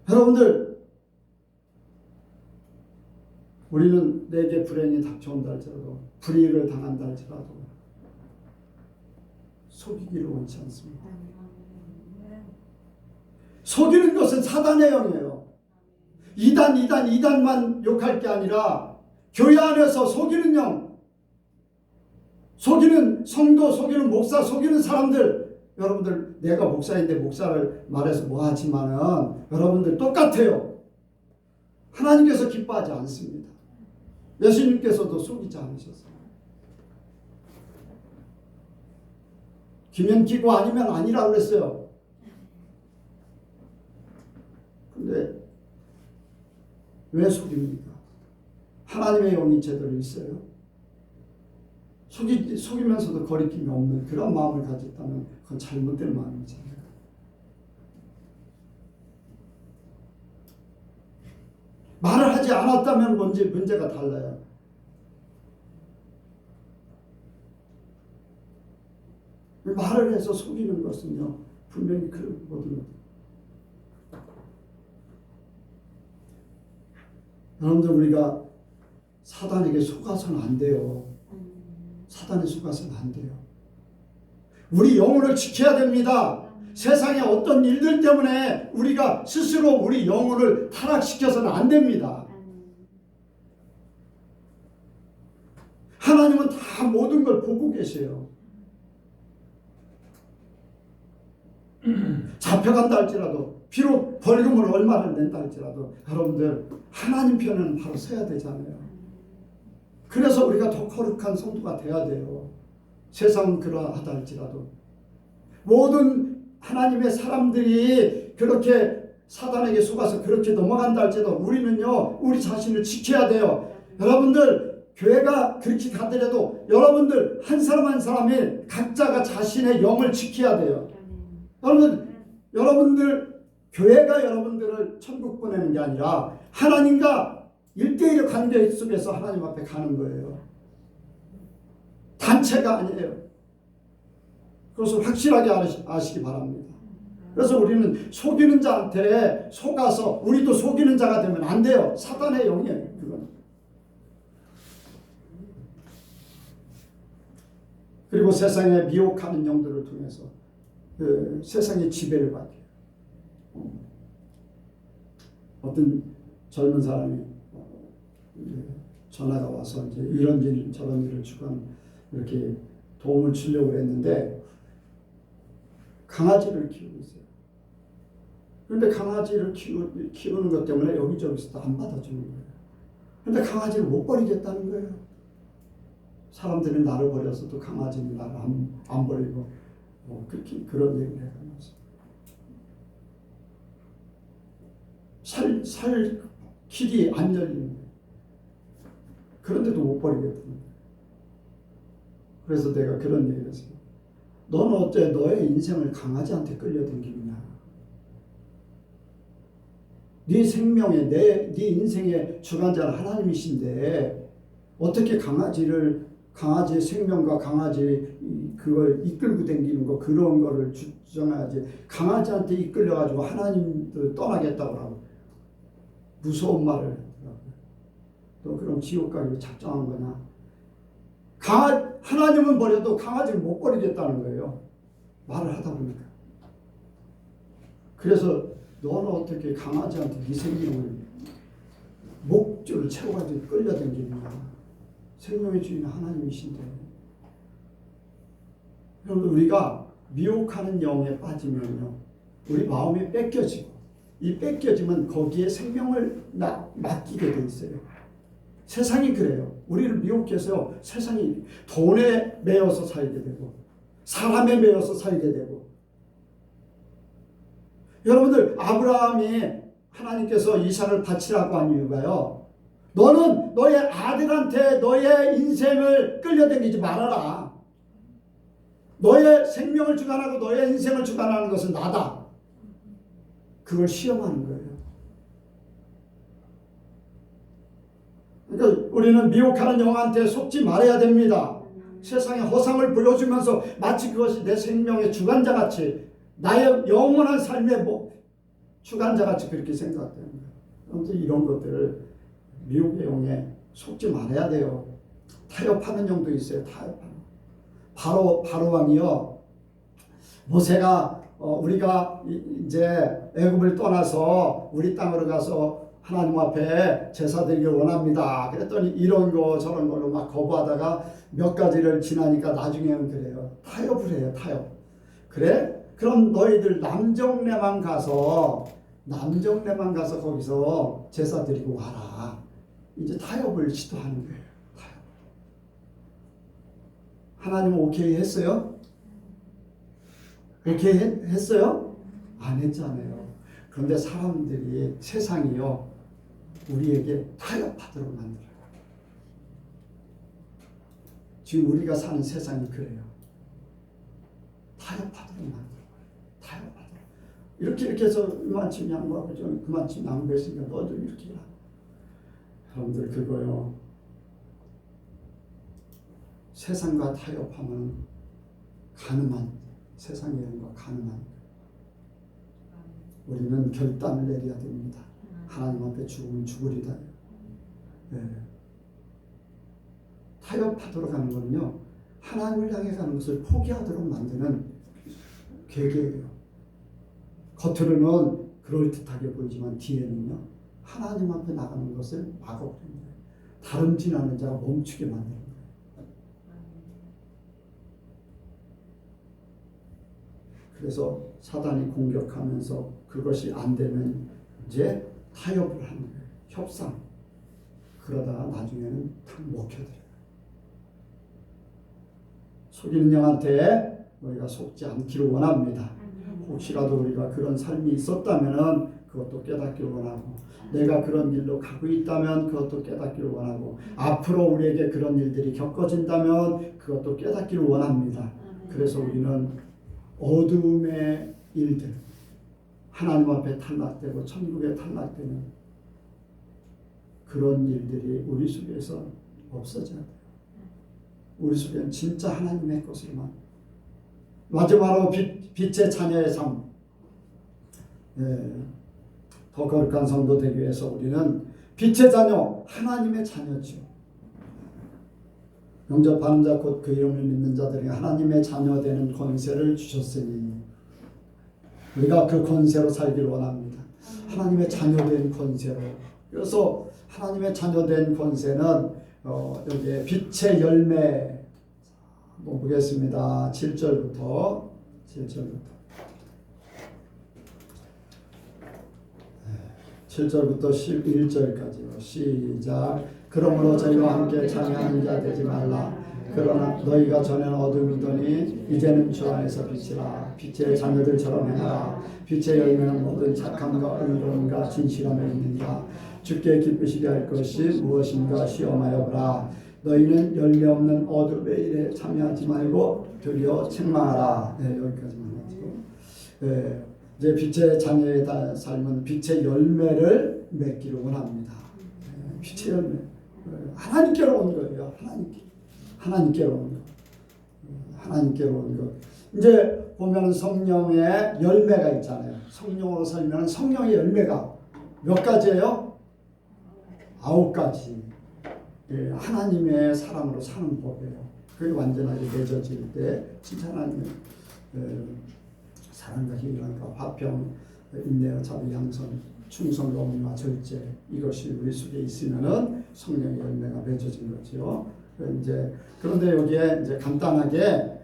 여러분들, 우리는 내게 불행이 닥쳐온다 할지라도 불이익을 당한다 할지라도 속이기를 원치 않습니다. 속이는 것은 사단의 영이에요. 이단만 욕할 게 아니라 교회 안에서 속이는 영, 속이는 성도, 속이는 목사, 속이는 사람들. 여러분들 내가 목사인데 목사를 말해서 뭐하지만은 여러분들 똑같아요. 하나님께서 기뻐하지 않습니다. 예수님께서도 속이지 않으셨어요. 기면 기고 아니면 아니라고 그랬어요. 근데 왜 속입니까? 하나님의 영이 제대로 있어요. 속이면서도 거리낌이 없는 그런 마음을 가졌다면 그건 잘못된 마음이잖아요. 말을 하지 않았다면 문제가 달라요. 말을 해서 속이는 것은요 분명히 그런 거거든요. 여러분들 우리가 사단에게 속아서는 안 돼요. 사단에 속아서는 안 돼요. 우리 영혼을 지켜야 됩니다. 세상의 어떤 일들 때문에 우리가 스스로 우리 영혼을 타락시켜서는 안 됩니다. 하나님은 다 모든 걸 보고 계세요. 잡혀간다 할지라도 비록 벌금을 얼마를 낸다 할지라도 여러분들 하나님 편에는 바로 서야 되잖아요. 그래서 우리가 더 거룩한 성도가 돼야 돼요. 세상은 그러하다 할지라도 모든 하나님의 사람들이 그렇게 사단에게 속아서 그렇게 넘어간다 할지라도 우리는요 우리 자신을 지켜야 돼요. 여러분들 교회가 그렇게 가더라도 여러분들 한 사람 한 사람이 각자가 자신의 영을 지켜야 돼요. 여러분들 교회가 여러분들을 천국 보내는 게 아니라 하나님과 1대1의 관계 속에서 하나님 앞에 가는 거예요. 단체가 아니에요. 그것을 확실하게 아시기 바랍니다. 그래서 우리는 속이는 자한테 속아서 우리도 속이는 자가 되면 안 돼요. 사단의 영이에요. 그건. 그리고 세상에 미혹하는 영들을 통해서 세상의 지배를 받게. 어떤 젊은 사람이 전화가 와서 이제 이런 일 저런 일을 주간 이렇게 도움을 주려고 했는데 강아지를 키우고 있어요. 그런데 강아지를 키우는 것 때문에 여기저기서 안 받아주는 거예요. 그런데 강아지를 못 버리겠다는 거예요. 사람들이 나를 버렸어도 강아지는 나를 안 버리고 그런 얘기를 해가면서 살 길이 안 열리는 거예요. 그런데도 못 버리겠다는 거예요. 그래서 내가 그런 얘기를 했어요. 너는 어째 너의 인생을 강아지한테 끌려다니느냐. 네 생명의 네 인생의 주관자는 하나님이신데 어떻게 강아지의 생명과 강아지 그걸 이끌고 다니는 거 그런 거를 주장하지. 강아지한테 이끌려 가지고 하나님도 떠나겠다고 하고 무서운 말을 하더라고요. 또 그럼 지옥 가기로 작정한 거냐? 하나님은 버려도 강아지를 못 버리겠다는 거예요. 말을 하다 보니까. 그래서 너는 어떻게 강아지한테 네 생명을 목줄을 채워가지고 끌려다니느냐. 생명의 주인은 하나님이신데. 여러분 우리가 미혹하는 영에 빠지면요. 우리 마음이 뺏겨지고 이 뺏겨지면 거기에 생명을 맡기게 돼 있어요. 세상이 그래요. 우리를 미혹해서 세상이 돈에 매여서 살게 되고 사람에 매여서 살게 되고. 여러분들 아브라함이 하나님께서 이삭을 바치라고 한 이유가요. 너는 너의 아들한테 너의 인생을 끌려다니지 말아라. 너의 생명을 주관하고 너의 인생을 주관하는 것은 나다. 그걸 시험하는 거예요. 그러니까 우리는 미혹하는 영한테 속지 말아야 됩니다. 세상에 허상을 보여주면서 마치 그것이 내 생명의 주관자같이 나의 영원한 삶의 주관자같이 그렇게 생각되는 거예요. 아무튼 이런 것들을 미혹의 영에 속지 말아야 돼요. 타협하는 영도 있어요. 타협하는. 바로 왕이요. 모세가 우리가 이제 애굽을 떠나서 우리 땅으로 가서 하나님 앞에 제사 드리길 원합니다. 그랬더니 이런 거 저런 걸로 막 거부하다가 몇 가지를 지나니까 나중에는 그래요. 타협을 해요. 타협. 그래? 그럼 너희들 남정네만 가서 거기서 제사 드리고 와라. 이제 타협을 시도하는 거예요. 타협. 하나님은 오케이 했어요? 오케이 했어요? 안 했잖아요. 그런데 사람들이 세상이요. 우리에게 타협하도록 만들어요. 지금 우리가 사는 세상이 그래요. 타협하도록 만들어요. 타협하도록. 이렇게 해서 이만큼 양보하고 그만큼 양보했으니까 너도 이렇게 해라. 여러분들 그거요. 세상과 타협하면 가늠한 세상의 영과 가늠한 우리는 결단을 내려야 됩니다. 하나님 앞에 죽으면 죽으리다. 네. 타협하도록 하는 거는요. 하나님을 향해 가는 것을 포기하도록 만드는 계기예요. 겉으로는 그럴듯하게 보이지만 뒤에는요. 하나님 앞에 나가는 것을 막아버리는 거예요. 다름질하는 자가 멈추게 만드는 거예요. 그래서 사단이 공격하면서 그것이 안 되면 이제 타협을 하는 거예요. 협상. 그러다가 나중에는 탁 먹혀들어요. 속이는 영한테 우리가 속지 않기를 원합니다. 혹시라도 우리가 그런 삶이 있었다면 그것도 깨닫기를 원하고 내가 그런 일로 가고 있다면 그것도 깨닫기를 원하고 앞으로 우리에게 그런 일들이 겪어진다면 그것도 깨닫기를 원합니다. 그래서 우리는 어둠의 일들 하나님 앞에 탈락되고 천국에 탈락되는 그런 일들이 우리 속에서 없어져야 돼요. 우리 속에는 진짜 하나님의 것으로만 마지막으로 빛의 자녀의 삶. 더 거룩한 성도 되기 위해서 우리는 빛의 자녀, 하나님의 자녀죠. 영접하는 자 곧 그 이름을 믿는 자들에게 하나님의 자녀 되는 권세를 주셨으니 우리가 그 권세로 살기를 원합니다. 하나님의 자녀 된 권세로. 그래서 하나님의 자녀 된 권세는 여기 빛의 열매 한번 보겠습니다. 7절부터 7절부터 11절까지요. 시작. 그러므로 저희와 함께 참여하는 자 되지 말라. 그러나 너희가 전에는 어둠이더니 이제는 주 안에서 빛이라. 빛의 자녀들처럼 행하라. 빛의 열매는 모든 착함과 의로움과 진실함에 있느니라. 주께 기쁘시게 할 것이 무엇인가 시험하여 보라. 너희는 열매 없는 어둠의 일에 참여하지 말고 도리어 책망하라. 네, 여기까지만 하죠. 이제 빛의 자녀의 삶은 빛의 열매를 맺기를 원합니다. 빛의 열매. 하나님께로 온 거예요. 하나님께로 온 거. 하나님께로 온 거. 이제 보면 성령의 열매가 있잖아요. 성령으로 살면 성령의 열매가 몇 가지예요? 9가지. 하나님의 사랑으로 사는 법이에요. 그게 완전하게 맺어질 때 진짜 하나님의 사랑과 희망과 화평, 인내와 자비, 양선, 충성, 공의와 절제, 이것이 우리 속에 있으면은 성령의 열매가 맺어진 거죠. 그런데 여기에 이제 간단하게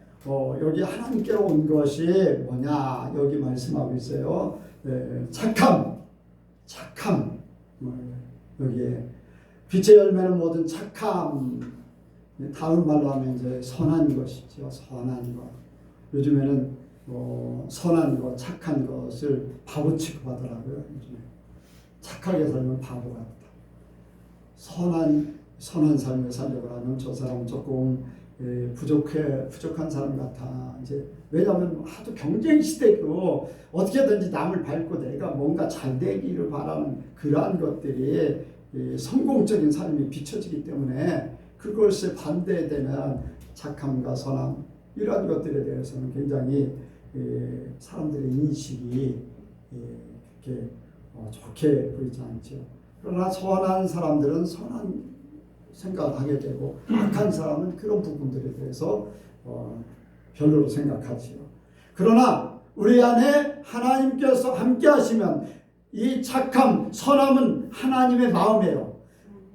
여기 하나님께로 온 것이 뭐냐 여기 말씀하고 있어요. 착함. 여기에 빛의 열매는 모든 착함. 다른 말로 하면 이제 선한 것이죠. 선한 것. 요즘에는 선한 것, 착한 것을 바보 취급하더라고요. 요즘에 착하게 살면 바보 같다. 선한 삶을 살려고 하면 저 사람 조금 부족한 사람 같아. 이제 왜냐하면 하도 경쟁 시대고 어떻게든지 남을 밟고 내가 뭔가 잘 되기를 바라는 그러한 것들이 성공적인 삶이 비춰지기 때문에 그것에 반대되는 착함과 선함 이러한 것들에 대해서는 굉장히 사람들의 인식이 그렇게 좋게 보이지 않죠. 그러나 선한 사람들은 선한 생각을 하게 되고 악한 사람은 그런 부분들에 대해서 별로로 생각하지요. 그러나 우리 안에 하나님께서 함께 하시면 이 착함, 선함은 하나님의 마음이에요.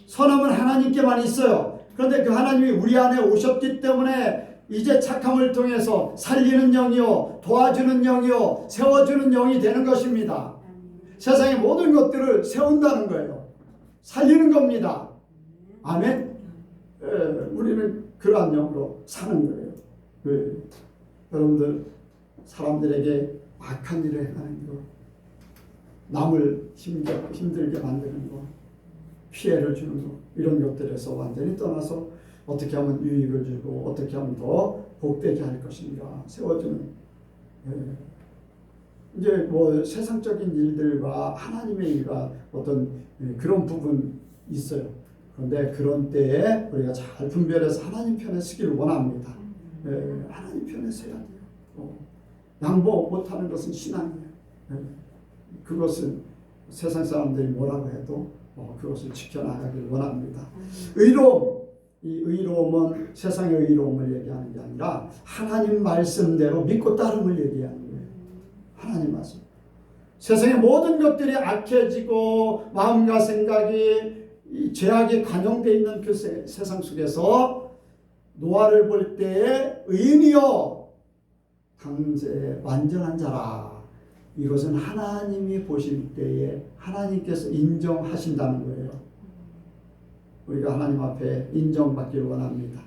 선함은 하나님께만 있어요. 그런데 그 하나님이 우리 안에 오셨기 때문에 이제 착함을 통해서 살리는 영이요, 도와주는 영이요, 세워주는 영이 되는 것입니다. 세상의 모든 것들을 세운다는 거예요. 살리는 겁니다. 아멘. 우리는 그러한 영으로 사는 거예요. 여러분들 사람들에게 악한 일을 행하는 거, 남을 힘들게 만드는 거, 피해를 주는 거 이런 것들에서 완전히 떠나서 어떻게 하면 유익을 주고 어떻게 하면 더 복되게 할 것인가 세워주는 이제 뭐 세상적인 일들과 하나님의 일과 어떤 그런 부분 있어요. 그런데 그런 때에 우리가 잘 분별해서 하나님 편에 서기를 원합니다. 하나님 편에 서야 돼요. 양보 못하는 것은 신앙이에요. 그것은 세상 사람들이 뭐라고 해도 그것을 지켜나가기를 원합니다. 이 의로움은 세상의 의로움을 얘기하는 게 아니라 하나님 말씀대로 믿고 따름을 얘기하는 거예요. 하나님 말씀. 세상의 모든 것들이 악해지고 마음과 생각이 이 죄악에 관용되어 있는 그 세상 속에서 노아를 볼 때에 의인이여 당대 완전한 자라. 이것은 하나님이 보실 때에 하나님께서 인정하신다는 거예요. 우리가 하나님 앞에 인정받기를 원합니다.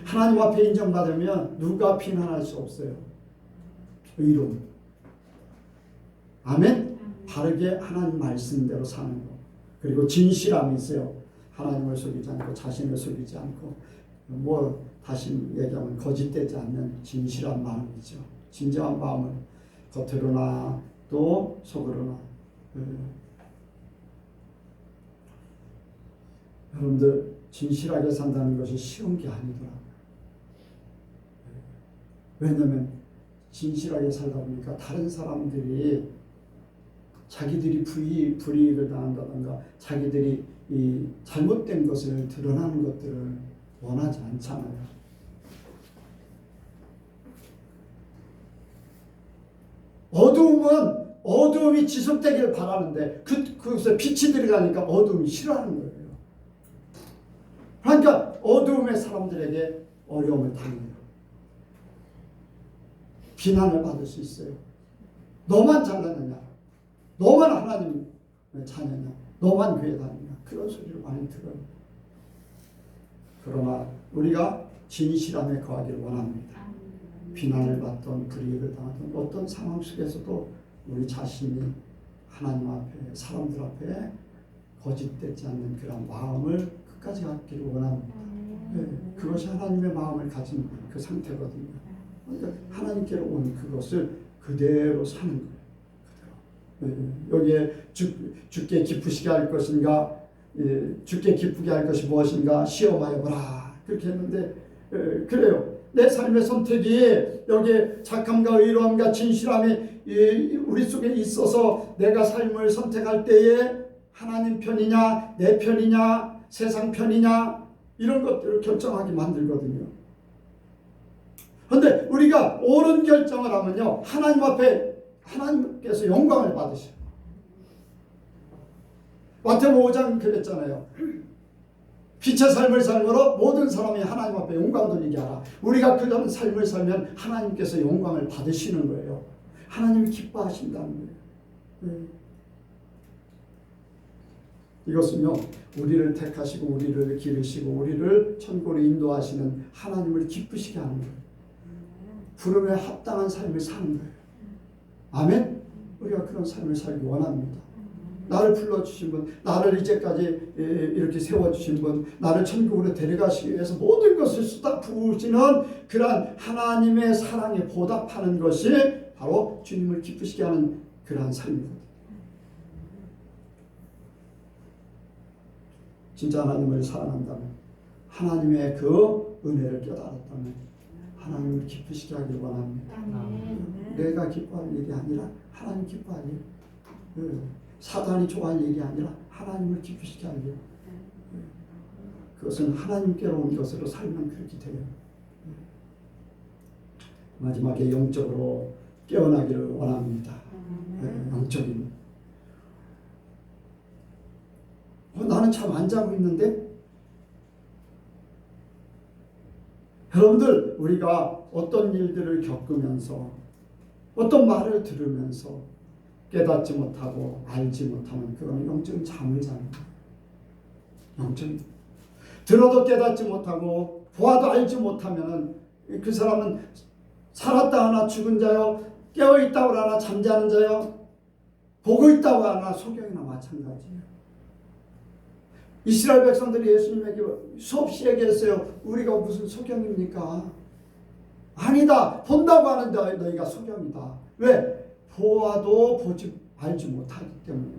하나님 앞에 인정받으면 누가 비난할 수 없어요. 의로움. 아멘. 바르게 하나님 말씀대로 사는 것. 그리고 진실함이 있어요. 하나님을 속이지 않고 자신을 속이지 않고 다시 얘기하면 거짓되지 않는 진실한 마음이죠. 진정한 마음을 겉으로나 또 속으로나. 여러분들 진실하게 산다는 것이 쉬운 게 아니더라고요. 왜냐하면 진실하게 살다 보니까 다른 사람들이 자기들이 불이익을 당한다든가 자기들이 이 잘못된 것을 드러나는 것들을 원하지 않잖아요. 어두움이 지속되기를 바라는데 그것에 빛이 들어가니까 어두움이 싫어하는 거예요. 그러니까 어두움의 사람들에게 어려움을 당해요. 비난을 받을 수 있어요. 너만 잘났느냐? 너만 하나님 자녀냐, 너만 교회 다니냐, 그런 소리를 많이 들어요. 그러나 우리가 진실함에 거하기를 원합니다. 비난을 받던 불이익을 당하던 어떤 상황 속에서도 우리 자신이 하나님 앞에, 사람들 앞에 거짓되지 않는 그런 마음을 끝까지 갖기를 원합니다. 그것이 하나님의 마음을 가진 그 상태거든요. 그러니까 하나님께로 온 그것을 그대로 사는 거예요. 여기에 주께 기쁘시게 할 것인가, 주께 기쁘게 할 것이 무엇인가 시험하여 보라, 그렇게 했는데 그래요. 내 삶의 선택이 여기에 착함과 의로움과 진실함이 우리 속에 있어서 내가 삶을 선택할 때에 하나님 편이냐, 내 편이냐, 세상 편이냐, 이런 것들을 결정하게 만들거든요. 그런데 우리가 옳은 결정을 하면요, 하나님 앞에 하나님께서 영광을 받으셔요. 마태복음 5장 그랬잖아요. 빛의 삶을 삶으로 모든 사람이 하나님 앞에 영광 돌리게 하라. 우리가 그런 삶을 살면 하나님께서 영광을 받으시는 거예요. 하나님이 기뻐하신다는 거예요. 이것은요, 우리를 택하시고 우리를 기르시고 우리를 천국으로 인도하시는 하나님을 기쁘시게 하는 거예요. 부름에 합당한 삶을 사는 거예요. 아멘? 우리가 그런 삶을 살기 원합니다. 나를 불러주신 분, 나를 이제까지 이렇게 세워주신 분, 나를 천국으로 데려가시기 위해서 모든 것을 쏟아 부으시는 그러한 하나님의 사랑에 보답하는 것이 바로 주님을 기쁘시게 하는 그러한 삶이거든요. 진짜 하나님을 사랑한다면, 하나님의 그 은혜를 깨달았다면 하나님을 기쁘시게 하길 원합니다. 내가 기뻐할 일이 아니라 하나님 기뻐할 일, 사단이 좋아할 일이 아니라 하나님을 기쁘시게 할 일, 그것은 하나님께로 온 것으로 살면 그렇게 돼요. 마지막에 영적으로 깨어나기를 원합니다. 영적인, 나는 참 안 자고 있는데, 여러분들, 우리가 어떤 일들을 겪으면서 어떤 말을 들으면서 깨닫지 못하고 알지 못하면 그건 영적인 잠을 자는 거예요. 영적인, 들어도 깨닫지 못하고 보아도 알지 못하면 그 사람은 살았다 하나 죽은 자요, 깨어있다고 하나 잠자는 자요, 보고 있다고 하나 소경이나 마찬가지예요. 이스라엘 백성들이 예수님에게 수없이 얘기했어요. 우리가 무슨 소경입니까? 아니다. 본다고 하는데 너희가 소경이다. 왜? 보아도 알지 못하기 때문에.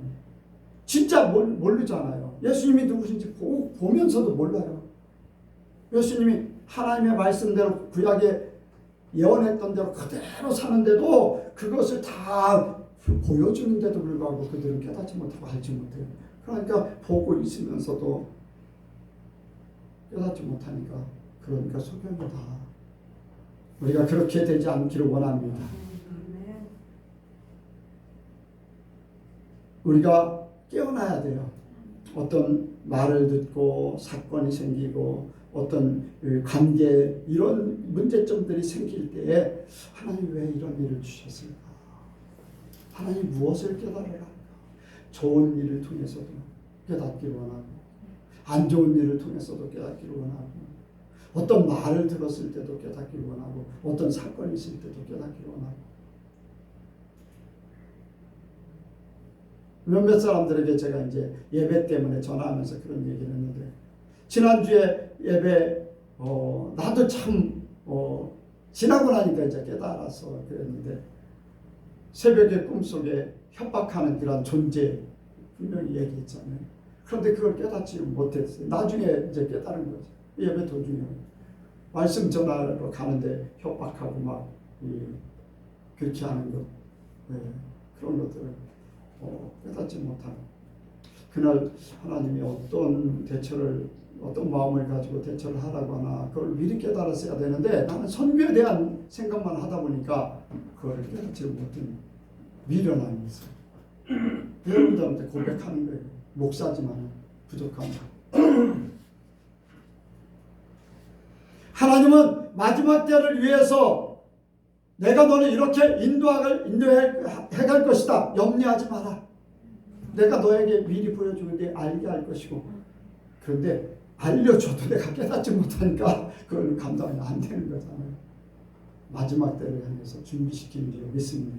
진짜 모르잖아요. 예수님이 누구신지 보면서도 몰라요. 예수님이 하나님의 말씀대로 구약에 예언했던 대로 그대로 사는데도 그것을 다 보여주는데도 불구하고 그들은 깨닫지 못하고 알지 못해요. 그러니까 보고 있으면서도 깨닫지 못하니까, 그러니까 소경이다. 우리가 그렇게 되지 않기를 원합니다. 우리가 깨어나야 돼요. 어떤 말을 듣고 사건이 생기고 어떤 관계, 이런 문제점들이 생길 때에 하나님 왜 이런 일을 주셨을까? 하나님 무엇을 깨달으라? 좋은 일을 통해서도 깨닫기를 원하고, 안 좋은 일을 통해서도 깨닫기를 원하고, 어떤 말을 들었을 때도 깨닫기를 원하고, 어떤 사건이 있을 때도 깨닫기를 원하고. 몇몇 사람들에게 제가 이제 예배 때문에 전화하면서 그런 얘기를 했는데, 지난주에 예배 나도 참 지나고 나니까 이제 깨달아서 그랬는데, 새벽에 꿈속에 협박하는 그런 존재 분명히 얘기했잖아요. 그런데 그걸 깨닫지 못했어요. 나중에 이제 깨달은 거죠. 예배 도중에 말씀 전하러 가는데 협박하고 막 그렇게 하는 것, 그런 것들을 깨닫지 못하고, 그날 하나님이 어떤 마음을 가지고 대처를 하라고 하나 그걸 미리 깨달았어야 되는데, 나는 선교에 대한 생각만 하다 보니까 그거를 깨닫지 못한 미련함이 있어요. 여러분들한테 고백하는 거예요. 목사지만 부족합니다. 하나님은 마지막 때를 위해서 내가 너를 이렇게 인도해 갈 것이다. 염려하지 마라. 내가 너에게 미리 보여주는데 알게 할 것이고, 그런데 알려줘도 내가 깨닫지 못하니까 그걸 감당이 안 되는 거잖아요. 마지막 때를 향해서 준비시키는 줄 믿습니다.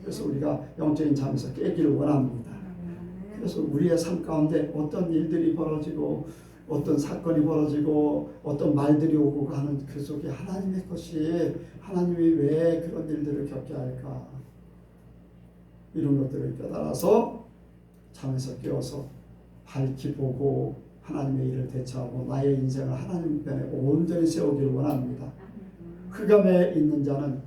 그래서 우리가 영적인 잠에서 깨기를 원합니다. 그래서 우리의 삶 가운데 어떤 일들이 벌어지고 어떤 사건이 벌어지고 어떤 말들이 오고 가는 그 속에 하나님의 것이, 하나님이 왜 그런 일들을 겪게 할까, 이런 것들을 깨달아서 잠에서 깨어서 밝히 보고 하나님의 일을 대처하고 나의 인생을 하나님 편에 온전히 세우기를 원합니다. 흑암에 있는 자는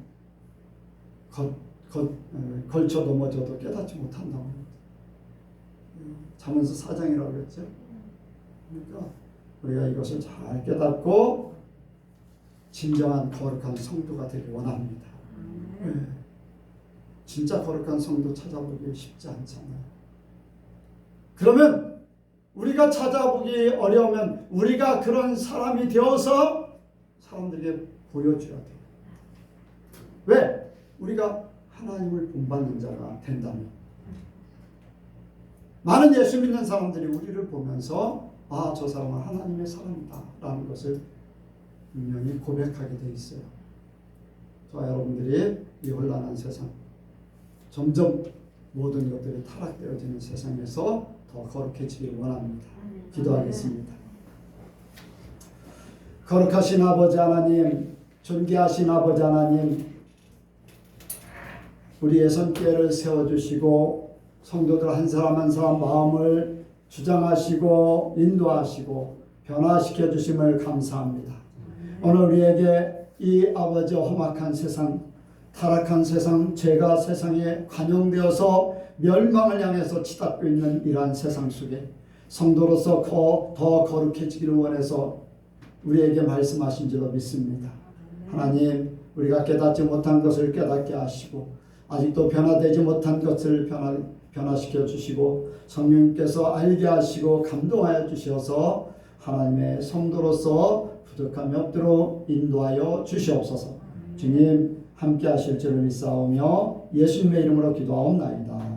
걸쳐 넘어져도 깨닫지 못한다고 합니다. 잠언서 4장이라고 했죠. 그러니까 우리가 이것을 잘 깨닫고 진정한 거룩한 성도가 되기 원합니다. 네. 진짜 거룩한 성도 찾아보기 쉽지 않잖아요. 그러면 우리가 찾아보기 어려우면 우리가 그런 사람이 되어서 사람들에게 보여줘야 돼요. 왜? 우리가 하나님을 본받는 자가 된다면. 많은 예수 믿는 사람들이 우리를 보면서 아, 저 사람은 하나님의 사람이다 라는 것을 분명히 고백하게 돼 있어요. 저와 여러분들이 이 혼란한 세상, 점점 모든 것들이 타락되어지는 세상에서 더 거룩해지기를 원합니다. 기도하겠습니다. 거룩하신 아버지 하나님, 존귀하신 아버지 하나님, 우리의 손길을 세워주시고 성도들 한 사람 한 사람 마음을 주장하시고 인도하시고 변화시켜 주심을 감사합니다. 오늘 우리에게 이 아버지 험악한 세상, 타락한 세상, 죄가 세상에 관용되어서 멸망을 향해서 치닫고 있는 이러한 세상 속에 성도로서 더 거룩해지기를 원해서 우리에게 말씀하신 줄로 믿습니다. 하나님, 우리가 깨닫지 못한 것을 깨닫게 하시고 아직도 변화되지 못한 것을 변화시켜 주시고 성령께서 알게 하시고 감동하여 주셔서 하나님의 성도로서 부족함이 없도록 인도하여 주시옵소서. 주님 함께 하실 줄을 믿사오며 예수님의 이름으로 기도하옵나이다.